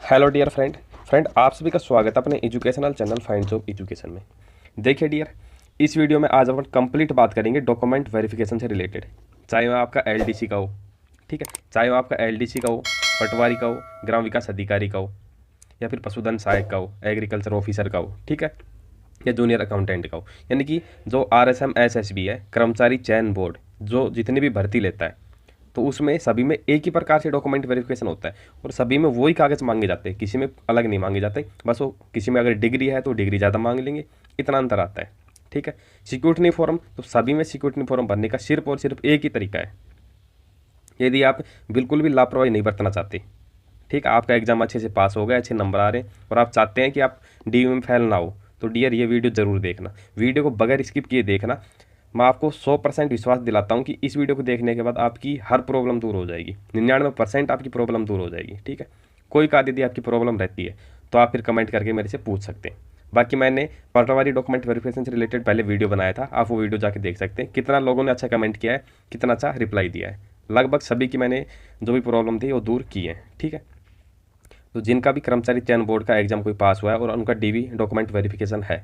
Hello dear friend आप सभी का स्वागत है अपने educational channel find job education में। देखिए डियर, इस वीडियो में आज अपन कंप्लीट बात करेंगे डॉक्यूमेंट वेरिफिकेशन से रिलेटेड। चाहे वो आपका एलडीसी का हो, ठीक है, चाहे वो आपका एलडीसी का हो, पटवारी का हो, ग्राम विकास अधिकारी का हो, या फिर पशुधन सहायक का हो, एग्रीकल्चर ऑफिसर का हो, ठीक है, या जूनियर अकाउंटेंट का हो। यानी कि जो आरएसएम एसएसबी है, कर्मचारी चयन बोर्ड, जो जितनी भी भर्ती लेता है, तो उसमें सभी में एक ही प्रकार से डॉक्यूमेंट वेरिफिकेशन होता है और सभी में वही कागज़ मांगे जाते हैं, किसी में अलग नहीं मांगे जाते। बस वो किसी में अगर डिग्री है तो डिग्री ज़्यादा मांग लेंगे, इतना अंतर आता है, ठीक है। सिक्योरिटी फॉर्म, तो सभी में सिक्योरिटी फॉर्म भरने का सिर्फ और सिर्फ एक ही तरीका है। यदि आप बिल्कुल भी लापरवाही नहीं बरतना चाहते, ठीक है, आपका एग्जाम अच्छे से पास हो गया, अच्छे नंबर आ रहे हैं और आप चाहते हैं कि आप डी में फेल ना हो, तो डियर ये वीडियो ज़रूर देखना। वीडियो को बगैर स्किप किए देखना। मैं आपको 100% विश्वास दिलाता हूँ कि इस वीडियो को देखने के बाद आपकी हर प्रॉब्लम दूर हो जाएगी, 99% आपकी प्रॉब्लम दूर हो जाएगी, ठीक है। कोई का यदि आपकी प्रॉब्लम रहती है तो आप फिर कमेंट करके मेरे से पूछ सकते हैं। बाकी मैंने पटवारी डॉक्यूमेंट वेरिफिकेशन से रिलेटेड पहले वीडियो बनाया था, आप वो वीडियो जाके देख सकते हैं। कितना लोगों ने अच्छा कमेंट किया है, कितना अच्छा रिप्लाई दिया है। लगभग सभी की मैंने जो भी प्रॉब्लम थी वो दूर की है, ठीक है। तो जिनका भी कर्मचारी चयन बोर्ड का एग्जाम कोई पास हुआ है और उनका डीवी डॉक्यूमेंट वेरिफिकेशन है,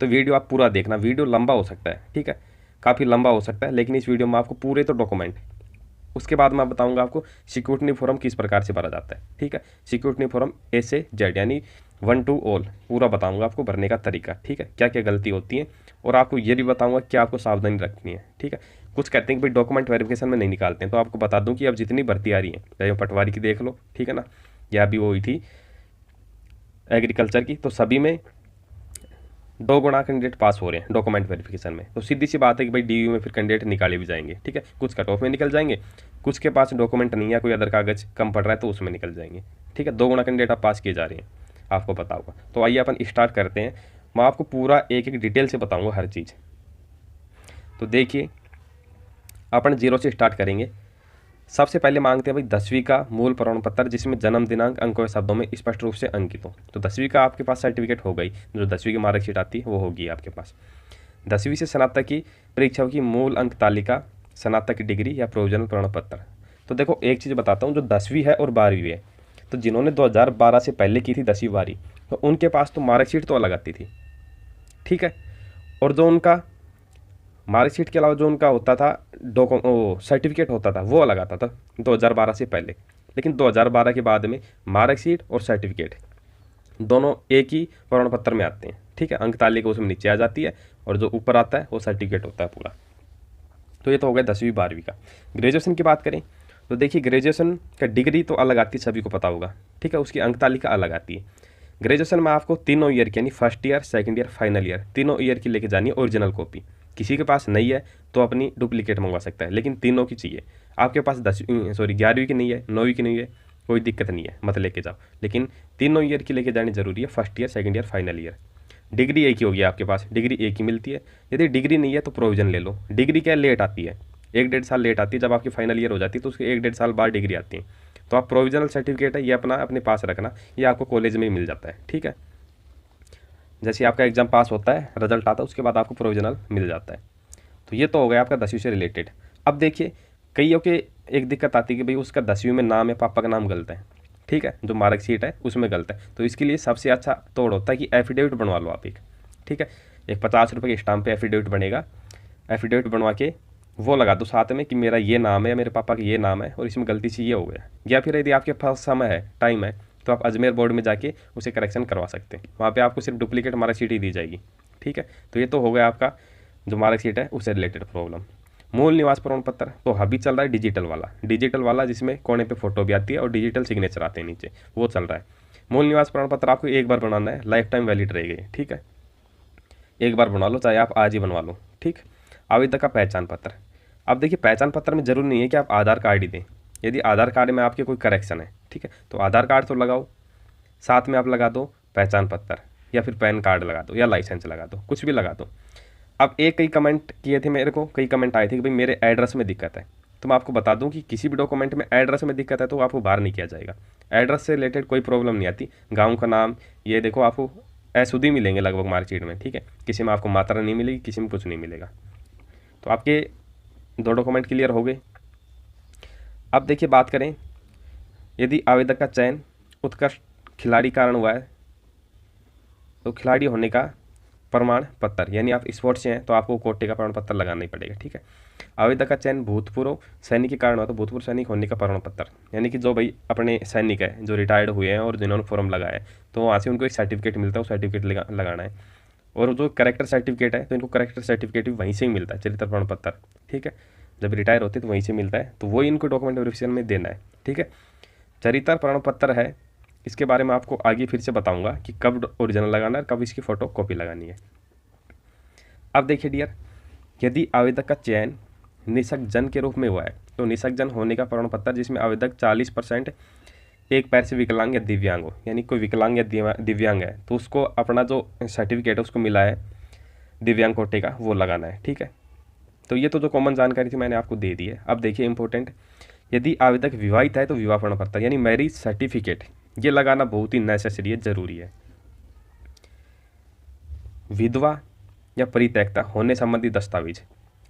तो वीडियो आप पूरा देखना। वीडियो लंबा हो सकता है, ठीक है, काफ़ी लंबा हो सकता है, लेकिन इस वीडियो में आपको पूरे तो डॉक्यूमेंट, उसके बाद मैं बताऊंगा आपको सिक्योरिटी फॉर्म किस प्रकार से भरा जाता है, ठीक है। सिक्योरिटी फॉर्म ए से जेड यानी 1 to ऑल पूरा बताऊंगा आपको भरने का तरीका, ठीक है, क्या क्या गलती होती है, और आपको ये भी बताऊंगा क्या आपको सावधानी रखनी है, ठीक है। कुछ कहते हैं कि भाई डॉक्यूमेंट वेरिफिकेशन में नहीं निकालते हैं, तो आपको बता दूं कि अब जितनी भर्ती आ रही है, चाहे पटवारी की देख लो, ठीक है ना, या अभी वो हुई थी एग्रीकल्चर की, तो सभी में 2 गुना कैंडिडेट पास हो रहे हैं डॉक्यूमेंट वेरिफिकेशन में। तो सीधी सी बात है कि भाई डीयू में फिर कैंडिडेट निकाले भी जाएंगे, ठीक है। कुछ कट ऑफ में निकल जाएंगे, कुछ के पास डॉक्यूमेंट नहीं है, कोई अदर कागज कम पड़ रहा है तो उसमें निकल जाएंगे, ठीक है। 2 गुना कैंडिडेट आप पास किए जा रहे हैं, आपको पता होगा। तो आइए अपन स्टार्ट करते हैं। मैं आपको पूरा एक एक डिटेल से बताऊँगा हर चीज़। तो देखिए, अपन जीरो से स्टार्ट करेंगे। सबसे पहले मांगते हैं भाई 10वीं का मूल प्रमाण पत्र, जिसमें जन्म दिनांक अंकों व शब्दों में स्पष्ट रूप से अंकित हो। तो 10वीं का आपके पास सर्टिफिकेट हो गई, जो 10वीं की मार्कशीट आती है वो होगी आपके पास। 10वीं से स्नातक की परीक्षाओं की मूल अंक तालिका, स्नातक की डिग्री या प्रोविजनल प्रमाण पत्र। तो देखो एक चीज़ बताता हूँ, जो 10वीं है और 12वीं है, तो जिन्होंने 2012 से पहले की थी 10वीं 12वीं, तो उनके पास तो मार्कशीट तो अलग आती थी, ठीक है। और जो उनका मार्कशीट के अलावा जो उनका होता था सर्टिफिकेट होता था, वो अलग आता था 2012 से पहले। लेकिन 2012 के बाद में मार्कशीट और सर्टिफिकेट दोनों एक ही प्रमाण पत्र में आते हैं, ठीक है। अंक तालिका उसमें नीचे आ जाती है और जो ऊपर आता है वो सर्टिफिकेट होता है पूरा। तो ये तो हो गया 10वीं 12वीं का। ग्रेजुएशन की बात करें तो देखिए, ग्रेजुएशन का डिग्री तो अलग आती है, सभी को पता होगा, ठीक है, उसकी अंक तालिका अलग आती है। ग्रेजुएशन में आपको तीनों ईयर की यानी first year, second year, final year, तीनों ईयर की लेके जानी है ओरिजिनल कॉपी। किसी के पास नहीं है तो अपनी डुप्लीकेट मंगवा सकता है, लेकिन तीनों की चाहिए। आपके पास 11वीं की नहीं है, 9वीं की नहीं है, कोई दिक्कत नहीं है, मत लेके जाओ, लेकिन तीनों ईयर की लेके जानी जरूरी है, first year, second year, final year. Degree एक ही होगी आपके पास, डिग्री एक ही मिलती है। यदि डिग्री नहीं है तो प्रोविजन ले लो। डिग्री क्या लेट आती है, 1-1.5 साल लेट आती है। जब आपकी फाइनल ईयर हो जाती है तो उसके 1-1.5 साल बाद डिग्री आती है। तो आप प्रोविजनल सर्टिफिकेट है ये अपना अपने पास रखना, ये आपको कॉलेज में ही मिल जाता है, ठीक है। जैसे आपका एग्जाम पास होता है, रिजल्ट आता है, उसके बाद आपको प्रोविजनल मिल जाता है। तो ये तो हो गया आपका 10वीं से रिलेटेड। अब देखिए, कईयों के एक दिक्कत आती है कि भाई उसका 10वीं में नाम है, पापा का नाम गलत है, ठीक है, जो मार्कशीट है उसमें गलत है। तो इसके लिए सबसे अच्छा तोड़ होता है कि एफिडेविट बनवा लो आप एक, ठीक है। एक 50 रुपये के स्टाम्प पे एफिडेविट बनेगा, एफिडेविट बनवा के वो लगा दो साथ में कि मेरा ये नाम है, मेरे पापा का ये नाम है और इसमें गलती से ये हो गया। या फिर यदि आपके पास समय है, टाइम है, तो आप अजमेर बोर्ड में जाके उसे करेक्शन करवा सकते हैं। वहाँ पे आपको सिर्फ डुप्लीकेट मार्कशीट ही दी जाएगी, ठीक है। तो ये तो हो गया आपका जो मार्कशीट है उससे रिलेटेड प्रॉब्लम। मूल निवास प्रमाण पत्र तो अभी चल रहा है डिजिटल वाला जिसमें कोने पे फोटो भी आती है और डिजिटल सिग्नेचर आते हैं नीचे, वो चल रहा है। मूल निवास प्रमाण पत्र आपको एक बार बनाना है, लाइफ टाइम वैलिड रहेगी, ठीक है। एक बार बना लो, चाहे आप आज ही बनवा लो, ठीक। आवेदक का पहचान पत्र। अब देखिए, पहचान पत्र में जरूरी नहीं है कि आप आधार कार्ड ही दें। यदि आधार कार्ड में आपके कोई करेक्शन है, ठीक है, तो आधार कार्ड तो लगाओ, साथ में आप लगा दो पहचान पत्र, या फिर पैन कार्ड लगा दो, या लाइसेंस लगा दो, कुछ भी लगा दो। अब एक कई कमेंट किए थे मेरे को, कई कमेंट आए थे कि भाई मेरे एड्रेस में दिक्कत है। तो मैं आपको बता दूं कि किसी भी डॉक्यूमेंट में एड्रेस में दिक्कत है तो आपको बाहर नहीं किया जाएगा। एड्रेस से रिलेटेड कोई प्रॉब्लम नहीं आती। गांव का नाम, ये देखो आपको अशुद्धि मिलेंगे लगभग मार्कशीट में, ठीक है, किसी में आपको मात्रा नहीं मिलेगी, किसी में कुछ नहीं मिलेगा। तो आपके 2 डॉक्यूमेंट क्लियर हो गए। अब देखिए बात करें, यदि आवेदक का चयन उत्कृष्ट खिलाड़ी कारण हुआ है तो खिलाड़ी होने का प्रमाण पत्र, यानी आप स्पोर्ट्स से हैं तो आपको कोटे का प्रमाण पत्र लगाना ही पड़ेगा, ठीक है। आवेदक का चयन भूतपूर्व सैनिक के कारण हुआ तो भूतपूर्व सैनिक होने का प्रमाण पत्र, यानी कि जो भाई अपने सैनिक है जो रिटायर्ड हुए हैं और जिन्होंने फॉर्म लगाया है तो वहाँ से उनको एक सर्टिफिकेट मिलता है, वो सर्टिफिकेट लगाना है। और जो करेक्टर सर्टिफिकेट है तो इनको करेक्टर सर्टिफिकेट भी वहीं से ही मिलता है, चरित्र प्रमाण पत्र, ठीक है। जब रिटायर होते हैं तो वहीं से मिलता है, तो वो इनको डॉक्यूमेंट वेरिफिकेशन में देना है, ठीक है। चरित्र प्रमाण पत्र है, इसके बारे में आपको आगे फिर से बताऊंगा कि कब ओरिजिनल लगाना है, कब इसकी फ़ोटो कॉपी लगानी है। अब देखिए डियर, यदि आवेदक का चयन निःशक्त जन के रूप में हुआ है तो निःशक्त जन होने का प्रमाण पत्र जिसमें आवेदक 40% एक पैर से विकलांग या दिव्यांग हो, यानी कोई विकलांग या दिव्यांग है तो उसको अपना जो सर्टिफिकेट है उसको मिला है दिव्यांग कोटे का, वो लगाना है, ठीक है। तो ये तो जो कॉमन जानकारी थी मैंने आपको दे दी है। अब देखिए इंपॉर्टेंट, यदि आवेदक विवाहित है तो विवाह प्रमाण पत्र यानी मैरिज सर्टिफिकेट ये लगाना बहुत ही नेसेसरी है, ज़रूरी है। विधवा या परित्यक्ता होने संबंधी दस्तावेज,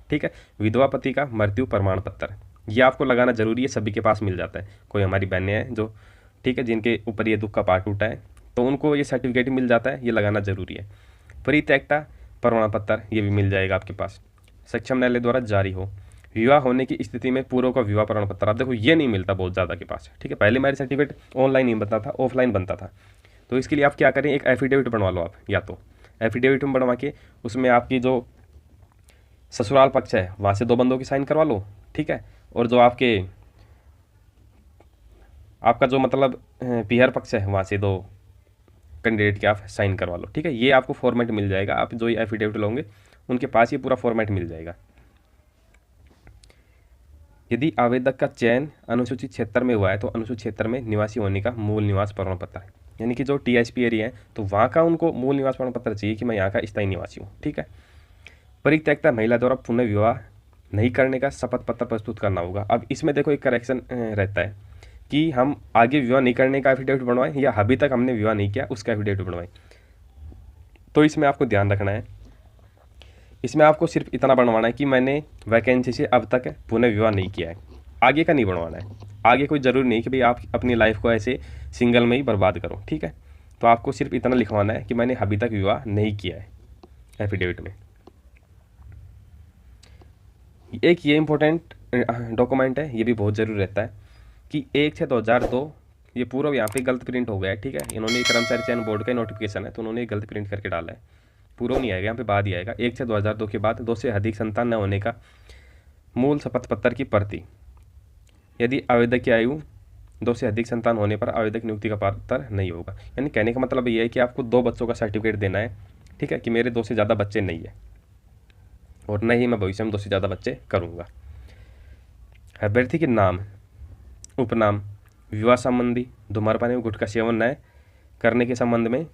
ठीक है। विधवा पति का मृत्यु प्रमाण पत्र ये आपको लगाना जरूरी है, सभी के पास मिल जाता है। कोई हमारी बहनें हैं जो, ठीक है, जिनके ऊपर ये दुख का पार्ट टूटा है तो उनको ये सर्टिफिकेट मिल जाता है, ये लगाना जरूरी है। परित्यक्ता प्रमाण पत्र ये भी मिल जाएगा आपके पास, सक्षम न्यायालय द्वारा जारी हो। विवाह होने की स्थिति में पूर्व का विवाह प्रमाण पत्र, आप देखो ये नहीं मिलता बहुत ज़्यादा के पास, ठीक है। पहले मैरिज सर्टिफिकेट ऑनलाइन नहीं बनता था, ऑफलाइन बनता था। तो इसके लिए आप क्या करें, एक एफिडेविट बनवा लो आप, या तो एफिडेविट में बनवा के उसमें आपकी जो ससुराल पक्ष है वहाँ से 2 बंदों की साइन करवा लो, ठीक है। और जो आपका जो मतलब पीहर पक्ष है वहाँ से 2 कैंडिडेट के आप साइन करवा लो, ठीक है। ये आपको फॉर्मेट मिल जाएगा, आप जो ये एफिडेविट लोगे उनके पास ये पूरा फॉर्मेट मिल जाएगा। यदि आवेदक का चयन अनुसूचित क्षेत्र में हुआ है तो अनुसूचित क्षेत्र में निवासी होने का मूल निवास प्रमाण पत्र, यानी कि जो टीएसपी एरिया है तो वहाँ का उनको मूल निवास प्रमाण पत्र चाहिए कि मैं यहाँ का स्थायी निवासी हूँ, ठीक है। परित्यक्ता महिला द्वारा पुनः विवाह नहीं करने का शपथ पत्र प्रस्तुत करना होगा। अब इसमें देखो एक करेक्शन रहता है कि हम आगे विवाह नहीं करने का एफिडेविट बनवाएं या अभी तक हमने विवाह नहीं किया उसका एफिडेविट बनवाएं। तो इसमें आपको ध्यान रखना है, इसमें आपको सिर्फ इतना बनवाना है कि मैंने वैकेंसी से अब तक पुनः विवाह नहीं किया है, आगे का नहीं बनवाना है। आगे कोई ज़रूरी नहीं कि भाई आप अपनी लाइफ को ऐसे सिंगल में ही बर्बाद करो, ठीक है। तो आपको सिर्फ इतना लिखवाना है कि मैंने अभी तक विवाह नहीं किया है एफिडेविट में। एक ये इंपॉर्टेंट डॉक्यूमेंट है, ये भी बहुत ज़रूरी रहता है कि 1/6/2002 ये पूरा यहाँ पे गलत प्रिंट हो गया है, ठीक है। इन्होंने कर्मचारी चयन बोर्ड का नोटिफिकेशन है तो उन्होंने गलत प्रिंट करके डाला है, पूरा नहीं आएगा यहाँ पे, बाद ही आएगा। 1/6/2002 के बाद 2 से अधिक संतान न होने का मूल शपथ पत्र की प्रति, यदि आवेदक की आयु 2 से अधिक संतान होने पर आवेदक नियुक्ति का पात्र नहीं होगा। यानी कहने का मतलब ये है कि आपको 2 बच्चों का सर्टिफिकेट देना है, ठीक है, कि मेरे 2 से ज़्यादा बच्चे नहीं है और न ही मैं भविष्य में 2 से ज़्यादा बच्चे करूँगा। अभ्यर्थी के नाम, उपनाम, विवाह संबंधी, धूम्रपान एवं गुटखा सेवन न करने के संबंध में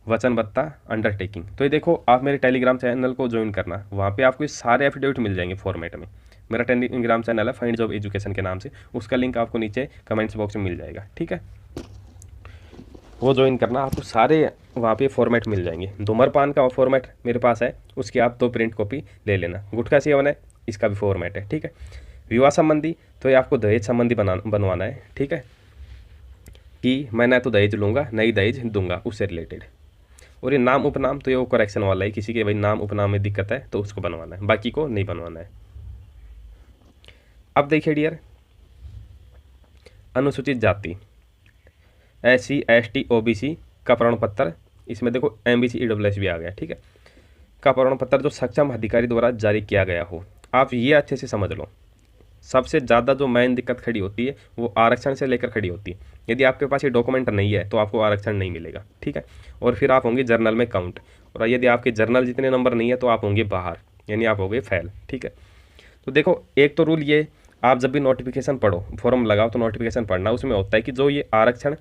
वचनबद्धता अंडरटेकिंग। तो ये देखो, आप मेरे टेलीग्राम चैनल को ज्वाइन करना, वहाँ पे आपको ये सारे एफिडेविट मिल जाएंगे फॉर्मेट में। मेरा टेलीग्राम चैनल है फाइंड जॉब एजुकेशन के नाम से, उसका लिंक आपको नीचे कमेंट्स बॉक्स में मिल जाएगा, ठीक है। वो ज्वाइन करना, आपको सारे वहाँ पे फॉर्मेट मिल जाएंगे। धूम्रपान का फॉर्मेट मेरे पास है, उसकी आप 2 प्रिंट कॉपी ले लेना। गुटखा सेवन है, इसका भी फॉर्मेट है, ठीक है। विवाह संबंधी तो ये आपको दहेज संबंधी बनवाना है, ठीक है, कि मैं ना तो दहेज लूँगा ना ही दहेज दूंगा, उससे रिलेटेड। और ये नाम उपनाम तो ये वो करेक्शन वाला है, किसी के भाई नाम उपनाम में दिक्कत है तो उसको बनवाना है, बाकी को नहीं बनवाना है। अब देखिए डियर, अनुसूचित जाति SC ST OBC का प्रमाण पत्र, इसमें देखो MBC EWS भी आ गया, ठीक है, का प्रमाण पत्र जो सक्षम अधिकारी द्वारा जारी किया गया हो। आप ये अच्छे से समझ लो, सबसे ज़्यादा जो मेन दिक्कत खड़ी होती है वो आरक्षण से लेकर खड़ी होती है। यदि आपके पास ये डॉक्यूमेंट नहीं है तो आपको आरक्षण नहीं मिलेगा, ठीक है। और फिर आप होंगे जर्नल में काउंट, और यदि आपके जर्नल जितने नंबर नहीं है तो आप होंगे बाहर, यानी आप होंगे फेल, ठीक है। तो देखो, एक तो रूल ये, आप जब भी नोटिफिकेशन पढ़ो, फॉर्म लगाओ तो नोटिफिकेशन पढ़ना, उसमें होता है कि जो ये आरक्षण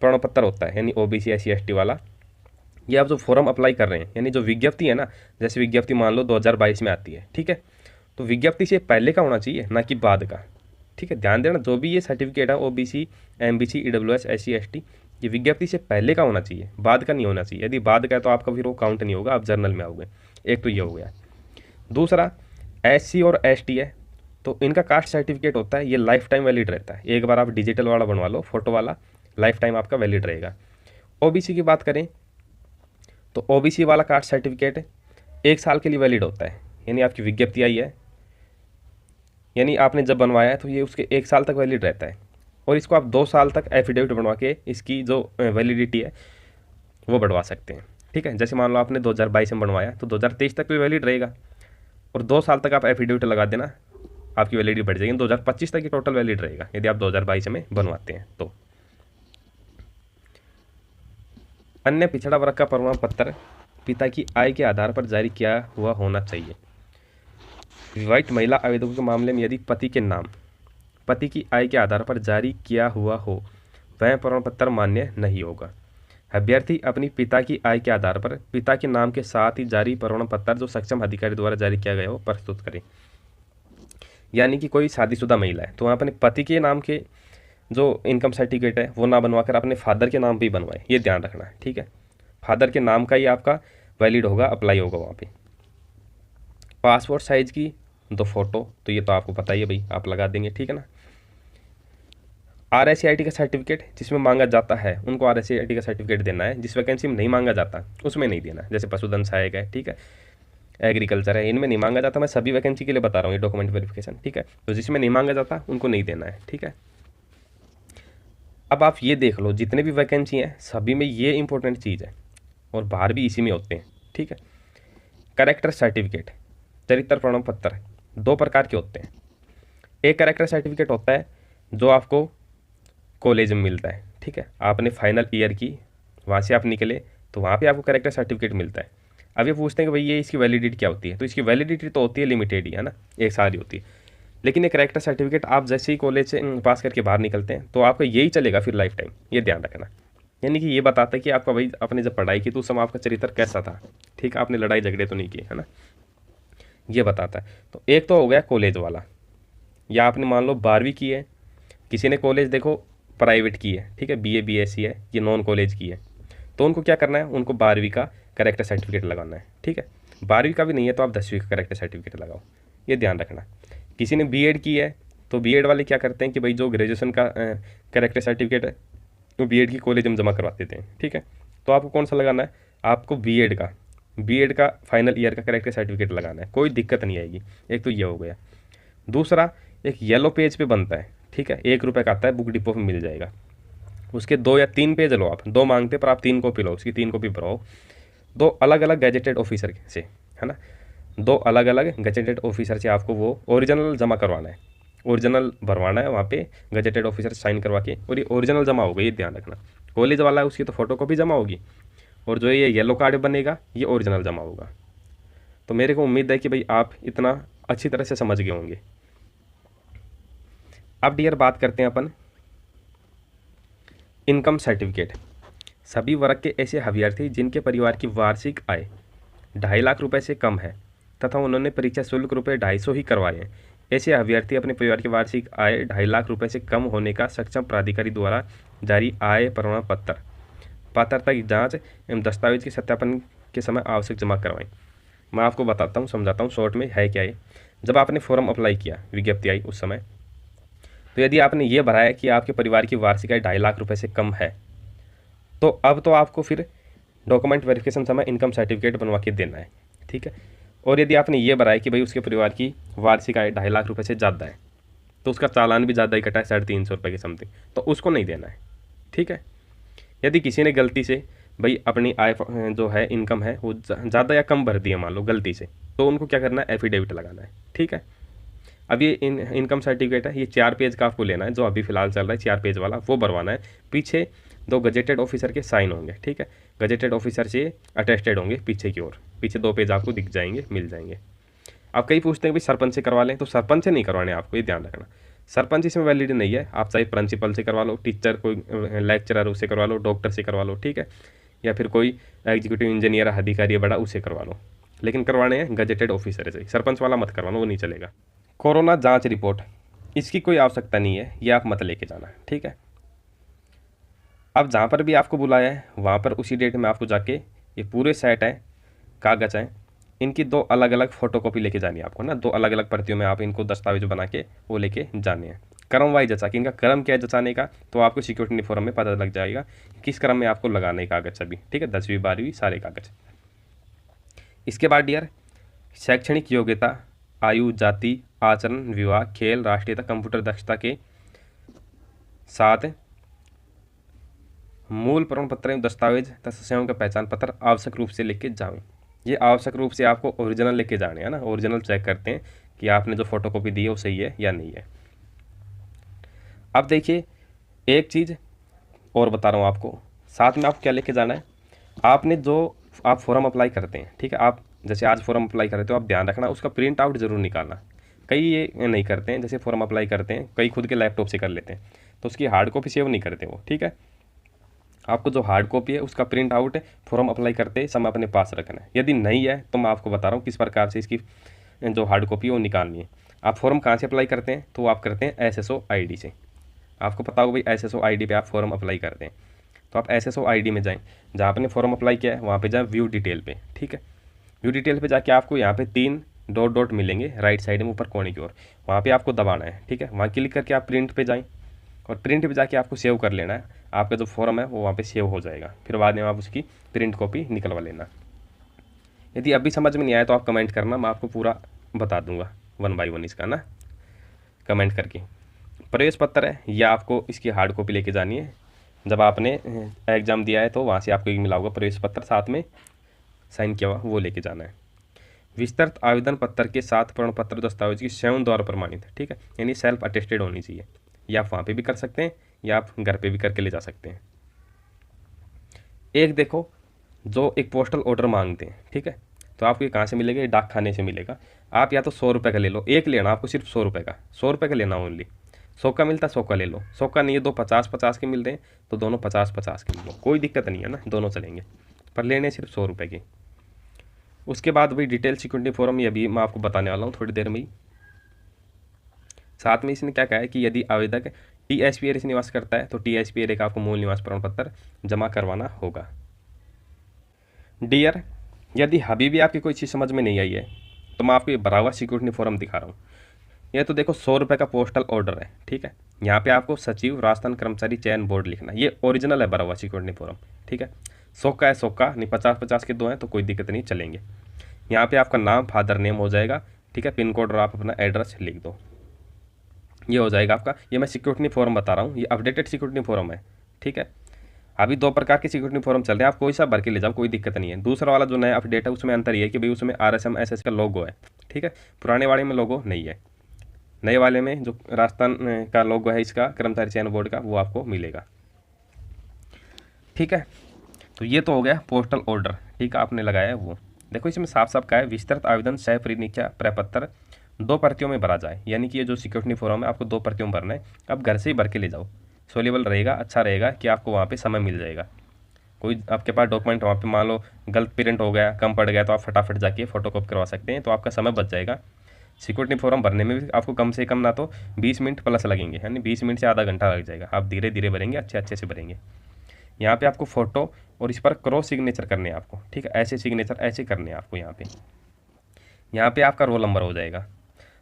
प्रमाण पत्र होता है यानी OBC SC ST वाला, ये आप जो फॉर्म अप्लाई कर रहे हैं, यानी जो विज्ञप्ति है ना, जैसे विज्ञप्ति मान लो 2022 में आती है, ठीक है, तो विज्ञप्ति से पहले का होना चाहिए ना कि बाद का, ठीक है। ध्यान देना, जो भी ये सर्टिफिकेट है OBC MBC EWS SC ST ये विज्ञप्ति से पहले का होना चाहिए, बाद का नहीं होना चाहिए। यदि बाद का है तो आपका फिर वो काउंट नहीं होगा, आप जर्नल में आओगे। एक तो ये हो गया। दूसरा, SC और ST है तो इनका कास्ट सर्टिफिकेट होता है, ये लाइफ टाइम वैलिड रहता है। एक बार आप डिजिटल वाला बनवा लो, फोटो वाला, लाइफ टाइम आपका वैलिड रहेगा। ओबीसी की बात करें तो ओबीसी वाला कास्ट सर्टिफिकेट 1 साल के लिए वैलिड होता है, यानी आपकी विज्ञप्ति आई है, यानी आपने जब बनवाया है तो ये उसके 1 साल तक वैलिड रहता है। और इसको आप 2 साल तक एफिडेविट बनवा के इसकी जो वैलिडिटी है वो बढ़वा सकते हैं। ठीक है, जैसे मान लो आपने 2022 में बनवाया तो 2023 तक भी वैलिड रहेगा, और 2 साल तक आप एफिडेविट लगा देना, आपकी वैलिडिटी बढ़ जाएगी, 2025 तक की टोटल वैलिड रहेगा यदि आप 2022 में बनवाते हैं तो। अन्य पिछड़ा वर्ग का प्रमाण पत्र पिता की आय के आधार पर जारी किया हुआ होना चाहिए। विवाहित महिला आवेदकों के मामले में यदि पति के नाम पति की आय के आधार पर जारी किया हुआ हो वह प्रमाण पत्र मान्य नहीं होगा। अभ्यर्थी अपनी पिता की आय के आधार पर पिता के नाम के साथ ही जारी प्रमाण पत्र जो सक्षम अधिकारी द्वारा जारी किया गया हो प्रस्तुत करें। यानी कि कोई शादीशुदा महिला है तो वहाँ अपने पति के नाम के जो इनकम सर्टिफिकेट है वो ना बनवाकर अपने फादर के नाम पे ही बनवाए, ये ध्यान रखना है। ठीक है, फादर के नाम का ही आपका वैलिड होगा, अप्लाई होगा वहाँ पे। पासपोर्ट साइज की 2 फोटो, तो ये तो आपको पता ही है भाई, आप लगा देंगे। ठीक है ना। RSCIT का सर्टिफिकेट जिसमें मांगा जाता है उनको RSCIT का सर्टिफिकेट देना है, जिस वैकेंसी में नहीं मांगा जाता उसमें नहीं देना। जैसे पशुधन सहायक है, ठीक है, एग्रीकल्चर है, इनमें नहीं मांगा जाता। मैं सभी वैकेंसी के लिए बता रहा हूँ ये डॉक्यूमेंट वेरिफिकेशन। ठीक है, तो जिसमें नहीं मांगा जाता उनको नहीं देना है। ठीक है, अब आप ये देख लो जितने भी वैकेंसी हैं सभी में ये इंपॉर्टेंट चीज़ है, और बाहर भी इसी में होते हैं। ठीक है, कैरेक्टर सर्टिफिकेट, चरित्र प्रमाण पत्र 2 प्रकार के होते हैं। एक कैरेक्टर सर्टिफिकेट होता है जो आपको कॉलेज में मिलता है। ठीक है, आपने फाइनल ईयर की, वहाँ से आप निकले तो वहाँ पे आपको कैरेक्टर सर्टिफिकेट मिलता है। अब ये पूछते हैं कि भाई ये इसकी वैलिडिटी क्या होती है, तो इसकी वैलिडिटी तो होती है लिमिटेड ही, है ना, 1 साल ही होती है। लेकिन ये कैरेक्टर सर्टिफिकेट आप जैसे ही कॉलेज से पास करके बाहर निकलते हैं तो आपका यही चलेगा फिर लाइफ टाइम, ये ध्यान रखना। यानी कि ये बताता है कि आपका भाई आपने जब पढ़ाई की तो उस समय आपका चरित्र कैसा था। ठीक, आपने लड़ाई झगड़े तो नहीं किए, है ना, ये बताता है। तो एक तो हो गया कॉलेज वाला, या आपने मान लो 12वीं की है, किसी ने कॉलेज देखो प्राइवेट की है, ठीक है, BA BSc है, ये नॉन कॉलेज की है, तो उनको क्या करना है, उनको 12वीं का कैरेक्टर सर्टिफिकेट लगाना है। ठीक है, 12वीं का भी नहीं है तो आप 10वीं का कैरेक्टर सर्टिफिकेट लगाओ, ये ध्यान रखना। किसी ने B.Ed की है तो B.Ed वाले क्या करते हैं कि भाई जो ग्रेजुएशन का कैरेक्टर सर्टिफिकेट है वो B.Ed की कॉलेज में जमा करवा देते हैं। ठीक है, तो आपको कौन सा लगाना है, आपको B.Ed का फाइनल ईयर का कैरेक्टर सर्टिफिकेट लगाना है, कोई दिक्कत नहीं आएगी। एक तो ये हो गया। दूसरा, एक येलो पेज पे बनता है, ठीक है, 1 रुपये का आता है, बुक डिपो में मिल जाएगा। उसके 2 या 3 पेज लो आप, 2 मांगते पर आप 3 कॉपी लो, उसकी 3 कॉपी भराओ। 2 अलग अलग गैजेटेड ऑफिसर से, है ना, 2 अलग अलग गैजेटेड ऑफिसर से आपको वो ओरिजिनल जमा करवाना है, ओरिजिनल भरवाना है वहाँ पे, गैजेटेड ऑफिसर साइन करवा के, और ये ओरिजिनल जमा होगा, ये ध्यान रखना। कॉलेज वाला है उसकी तो फोटो कॉपी जमा होगी, और जो ये येलो कार्ड बनेगा ये ओरिजिनल जमा होगा। तो मेरे को उम्मीद है कि भाई आप इतना अच्छी तरह से समझ गए होंगे। अब डियर बात करते हैं अपन इनकम सर्टिफिकेट। सभी वर्ग के ऐसे अभ्यर्थी जिनके परिवार की वार्षिक आय 2.5 लाख रुपए से कम है तथा उन्होंने परीक्षा शुल्क रुपये 250 ही करवाए हैं, ऐसे अभ्यर्थी अपने परिवार की वार्षिक आय 2.5 लाख रुपए से कम होने का सक्षम प्राधिकारी द्वारा जारी आय प्रमाण पत्र पात्रता की जांच एवं दस्तावेज के सत्यापन के समय आवश्यक जमा करवाएं। मैं आपको बताता हूँ, समझाता हूँ शॉर्ट में है क्या है। जब आपने फॉर्म अप्लाई किया, विज्ञप्ति आई उस समय, तो यदि आपने ये भराया कि आपके परिवार की वार्षिक आय 2.5 लाख रुपए से कम है, तो अब तो आपको फिर डॉक्यूमेंट वेरिफिकेशन समय इनकम सर्टिफिकेट बनवा के देना है। ठीक है, और यदि आपने ये भराया कि भाई उसके परिवार की वार्षिक आय 2.5 लाख रुपए से ज़्यादा है, तो उसका चालान भी ज़्यादा ही कटा है, 350 रुपये की समथिंग, तो उसको नहीं देना है। ठीक है, यदि किसी ने गलती से भाई अपनी आय जो है इनकम है वो ज़्यादा या कम भर दिया मान लो गलती से, तो उनको क्या करना है, एफिडेविट लगाना है। ठीक है, अब ये इनकम सर्टिफिकेट है, ये 4 पेज का आपको लेना है, जो अभी फिलहाल चल रहा है 4 पेज वाला, वो भरवाना है। पीछे 2 गजेटेड ऑफिसर के साइन होंगे। ठीक है, गजेटेड ऑफिसर से अटेस्टेड होंगे पीछे की ओर, पीछे 2 पेज आपको दिख जाएंगे, मिल जाएंगे। अब कई पूछते हैं भाई सरपंच से करवा लें, तो सरपंच से नहीं करवाने आपको, ये ध्यान रखना। सरपंच इसमें वैलिड नहीं है, आप चाहे प्रिंसिपल से करवा लो, टीचर कोई लेक्चरर उससे करवा लो, डॉक्टर से करवा लो, ठीक है, या फिर कोई एग्जीक्यूटिव इंजीनियर अधिकारी है बड़ा, उससे करवा लो, लेकिन करवाने हैं गजेटेड ऑफिसर से। सरपंच वाला मत करवाना, वो नहीं चलेगा। कोरोना जांच रिपोर्ट, इसकी कोई आवश्यकता नहीं है, ये आप मत लेके जाना। ठीक है, अब जहाँ पर भी आपको बुलाया है वहाँ पर उसी डेट में आपको जाके ये पूरे सेट हैं कागज़ हैं, इनकी 2 अलग अलग फ़ोटोकॉपी लेके जानी है आपको ना, 2 अलग अलग प्रतियों में आप इनको दस्तावेज बना के वो लेके जाने हैं। क्रम वाइज जचा कि इनका क्रम क्या है जचाने का, तो आपको सिक्योरिटी फॉर्म में पता लग जाएगा किस क्रम में आपको लगाने कागज सभी, ठीक है, 10वीं 12वीं सारे कागज। इसके बाद डियर शैक्षणिक योग्यता, आयु, जाति, आचरण, विवाह, खेल, राष्ट्रीयता, कंप्यूटर दक्षता के साथ मूल प्रमाण पत्र एवं दस्तावेज तथा स्वयं का पहचान पत्र आवश्यक रूप से लेके जाएं। ये आवश्यक रूप से आपको ओरिजिनल लेके जाने हैं ना, ओरिजिनल चेक करते हैं कि आपने जो फोटोकॉपी दी है वो सही है या नहीं है। अब देखिए एक चीज़ और बता रहा हूँ आपको, साथ में आपको क्या लेके जाना है, आपने जो आप फॉर्म अप्लाई करते हैं, ठीक है, आप जैसे आज फॉर्म अप्लाई करते हो, आप ध्यान रखना उसका प्रिंट आउट जरूर निकालना। कई ये नहीं करते हैं, जैसे फॉर्म अप्लाई करते हैं कई खुद के लैपटॉप से कर लेते हैं, तो उसकी हार्ड कॉपी सेव नहीं करते वो, ठीक है। आपको जो हार्ड कॉपी है उसका प्रिंट आउट फॉर्म अप्लाई करते समय अपने पास रखना है। यदि नहीं है तो मैं आपको बता रहा हूँ किस प्रकार से इसकी जो हार्ड कॉपी है वो निकालनी है। आप फॉर्म कहाँ से अप्लाई करते हैं, तो आप करते हैं SSO ID से। आपको पता होगा भाई SSO ID पे आप फॉर्म अप्लाई करते हैं, तो आप SSO ID में जाएं, जहाँ आपने फॉर्म अप्लाई किया है वहाँ पे जाएं व्यू डिटेल पे, ठीक है। व्यू डिटेल पे जाके आपको यहाँ पे 3 डॉट डॉट मिलेंगे राइट साइड में ऊपर कोने की ओर, वहाँ पे आपको दबाना है, ठीक है। वहाँ क्लिक करके आप प्रिंट पे जाएं और प्रिंट पे जाके आपको सेव कर लेना है, आपका जो फॉर्म है वो वहाँ पे सेव हो जाएगा। फिर बाद में आप उसकी प्रिंट कॉपी निकलवा लेना। यदि अभी समझ में नहीं आया तो आप कमेंट करना, मैं आपको पूरा बता दूंगा 1 बाय 1 इसका ना, कमेंट करके। प्रवेश पत्र है, यह आपको इसकी हार्ड कॉपी लेके जानी है। जब आपने एग्ज़ाम दिया है तो वहाँ से आपको एक मिला होगा प्रवेश पत्र, साथ में साइन किया हुआ, वो लेके जाना है। विस्तृत आवेदन पत्र के साथ प्रमाण पत्र दस्तावेज की स्वयं द्वारा प्रमाणित, ठीक है, यानी सेल्फ अटेस्टेड होनी चाहिए। या आप वहाँ पे भी कर सकते हैं या आप घर पे भी करके ले जा सकते हैं। एक देखो जो एक पोस्टल ऑर्डर मांगते हैं, ठीक है, तो आपको ये कहाँ से मिलेगा, ये डाक खाने से मिलेगा। आप या तो 100 रुपये का ले लो, एक लेना आपको सिर्फ 100 रुपये का, 100 रुपये का लेना ओनली। 100 का मिलता 100 का ले लो, 100 का नहीं है, 2 50-50 के मिल रहे हैं तो दोनों 50-50 के ले लो, कोई दिक्कत नहीं है ना, दोनों चलेंगे, पर लेने सिर्फ 100 रुपये के। उसके बाद भाई डिटेल सिक्योरिटी फॉर्म, ये भी मैं आपको बताने वाला हूँ थोड़ी देर में ही। साथ में इसने क्या कहा है कि यदि आवेदक TSP एरिया से निवास करता है तो TSP एरिया का आपको मूल निवास प्रमाण पत्र जमा करवाना होगा। डियर यदि अभी भी आपकी कोई चीज़ समझ में नहीं आई है तो मैं आपको ये भरा हुआ सिक्योरिटी फॉर्म दिखा रहा हूँ। ये तो देखो 100 रुपये का पोस्टल ऑर्डर है, ठीक है। यहाँ पे आपको सचिव राजस्थान कर्मचारी चयन बोर्ड लिखना, ये ओरिजिनल है भरा हुआ सिक्योरिटी फॉर्म, ठीक है। 100 का है 100 का नहीं, 50-50 के 2 हैं तो कोई दिक्कत नहीं, चलेंगे। यहाँ पे आपका नाम फादर नेम हो जाएगा, ठीक है, पिन कोड और आप अपना एड्रेस लिख दो, ये हो जाएगा आपका। ये मैं सिक्योरिटी फॉर्म बता रहा हूँ, ये अपडेटेड सिक्योरिटी फॉर्म है, ठीक है। अभी 2 प्रकार के सिक्योरिटी फॉर्म चल रहे हैं, आप कोई सा भर के ले जाओ, कोई दिक्कत नहीं है। दूसरा वाला जो नया अपडेट है उसमें अंतर ये है कि भाई उसमें RSM SS का लोगो है, ठीक है। पुराने वाले में लोगो नहीं है, नए वाले में जो राजस्थान का लोगो है इसका कर्मचारी चयन बोर्ड का, वो आपको मिलेगा, ठीक है। तो ये तो हो गया पोस्टल ऑर्डर, ठीक है, आपने लगाया है वो। देखो इसमें साफ साफ कहा है विस्तृत आवेदन सह परिनीक्षा प्रपत्र 2 प्रतियों में भरा जाए, यानी कि ये जो सिक्योरिटी फॉर्म है आपको 2 प्रतियों में भरना है। आप घर से ही भर के ले जाओ, सोल्यूबल रहेगा, अच्छा रहेगा कि आपको वहाँ पे समय मिल जाएगा। कोई आपके पास डॉक्यूमेंट वहाँ पे मान लो गलत प्रिंट हो गया, कम पड़ गया, तो आप फटाफट जाके फोटोकॉपी करवा सकते हैं, तो आपका समय बच जाएगा। सिक्योरिटी फॉर्म भरने में भी आपको कम से कम ना तो 20 मिनट प्लस लगेंगे, यानी 20 मिनट से आधा घंटा लग जाएगा। आप धीरे धीरे भरेंगे, अच्छे से भरेंगे। यहाँ पे आपको फोटो और इस पर क्रॉस सिग्नेचर करने हैं आपको, ठीक है, ऐसे सिग्नेचर ऐसे करने हैं आपको। यहाँ पे आपका रोल नंबर हो जाएगा।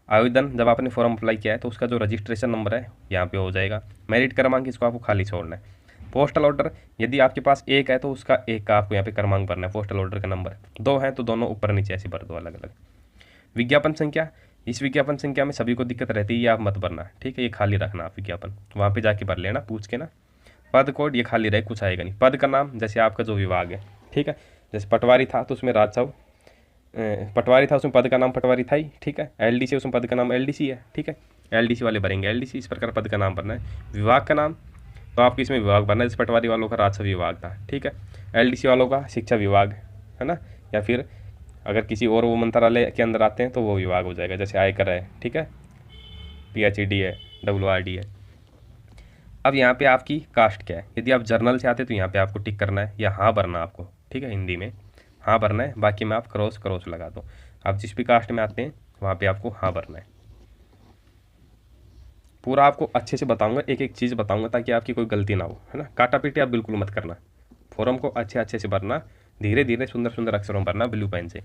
आवेदन जब आपने फॉर्म अप्लाई किया है तो उसका जो रजिस्ट्रेशन नंबर है यहाँ पे हो जाएगा। मेरिट क्रमांक इसको आपको खाली छोड़ना है। पोस्टल ऑर्डर यदि आपके पास 1 है तो उसका 1 का आपको यहाँ पे क्रमांक भरना है, पोस्टल ऑर्डर का नंबर। 2 है तो दोनों ऊपर नीचे ऐसे भर दो अलग अलग। विज्ञापन संख्या, इस विज्ञापन संख्या में सभी को दिक्कत रहती है, ये आप मत भरना, ठीक है, ये खाली रखना आप विज्ञापन, वहाँ पे जाके भर लेना पूछ के ना। पद कोड ये खाली रहे, कुछ आएगा नहीं। पद का नाम जैसे आपका जो विभाग है, ठीक है, जैसे पटवारी था तो उसमें राजस्व पटवारी था, उसमें पद का नाम पटवारी था ही, ठीक है। LDC उसमें पद का नाम LDC है, ठीक है, LDC वाले भरेंगे LDC, इस प्रकार पद का नाम भरना है। विभाग का नाम तो आपको इसमें विभाग भरना है, जैसे पटवारी वालों का राजस्व विभाग था, ठीक है। LDC वालों का शिक्षा विभाग है ना, या फिर अगर किसी और वो मंत्रालय के अंदर आते हैं तो वो विभाग हो जाएगा, जैसे आयकर है, ठीक है, PHED है, WRD है। अब यहाँ पे आपकी कास्ट क्या है, यदि आप जर्नल से आते हैं तो यहाँ पे आपको टिक करना है या हाँ भरना आपको, ठीक है, हिंदी में हाँ भरना है, बाकी में आप क्रॉस लगा दो। आप जिस भी कास्ट में आते हैं वहाँ पे आपको हाँ भरना है। पूरा आपको अच्छे से बताऊंगा, एक एक चीज़ बताऊंगा ताकि आपकी कोई गलती ना हो, है ना। काटा पीटे आप बिल्कुल मत करना, फॉर्म को अच्छे से भरना, धीरे धीरे सुंदर अक्षरों में भरना ब्लू पेन से।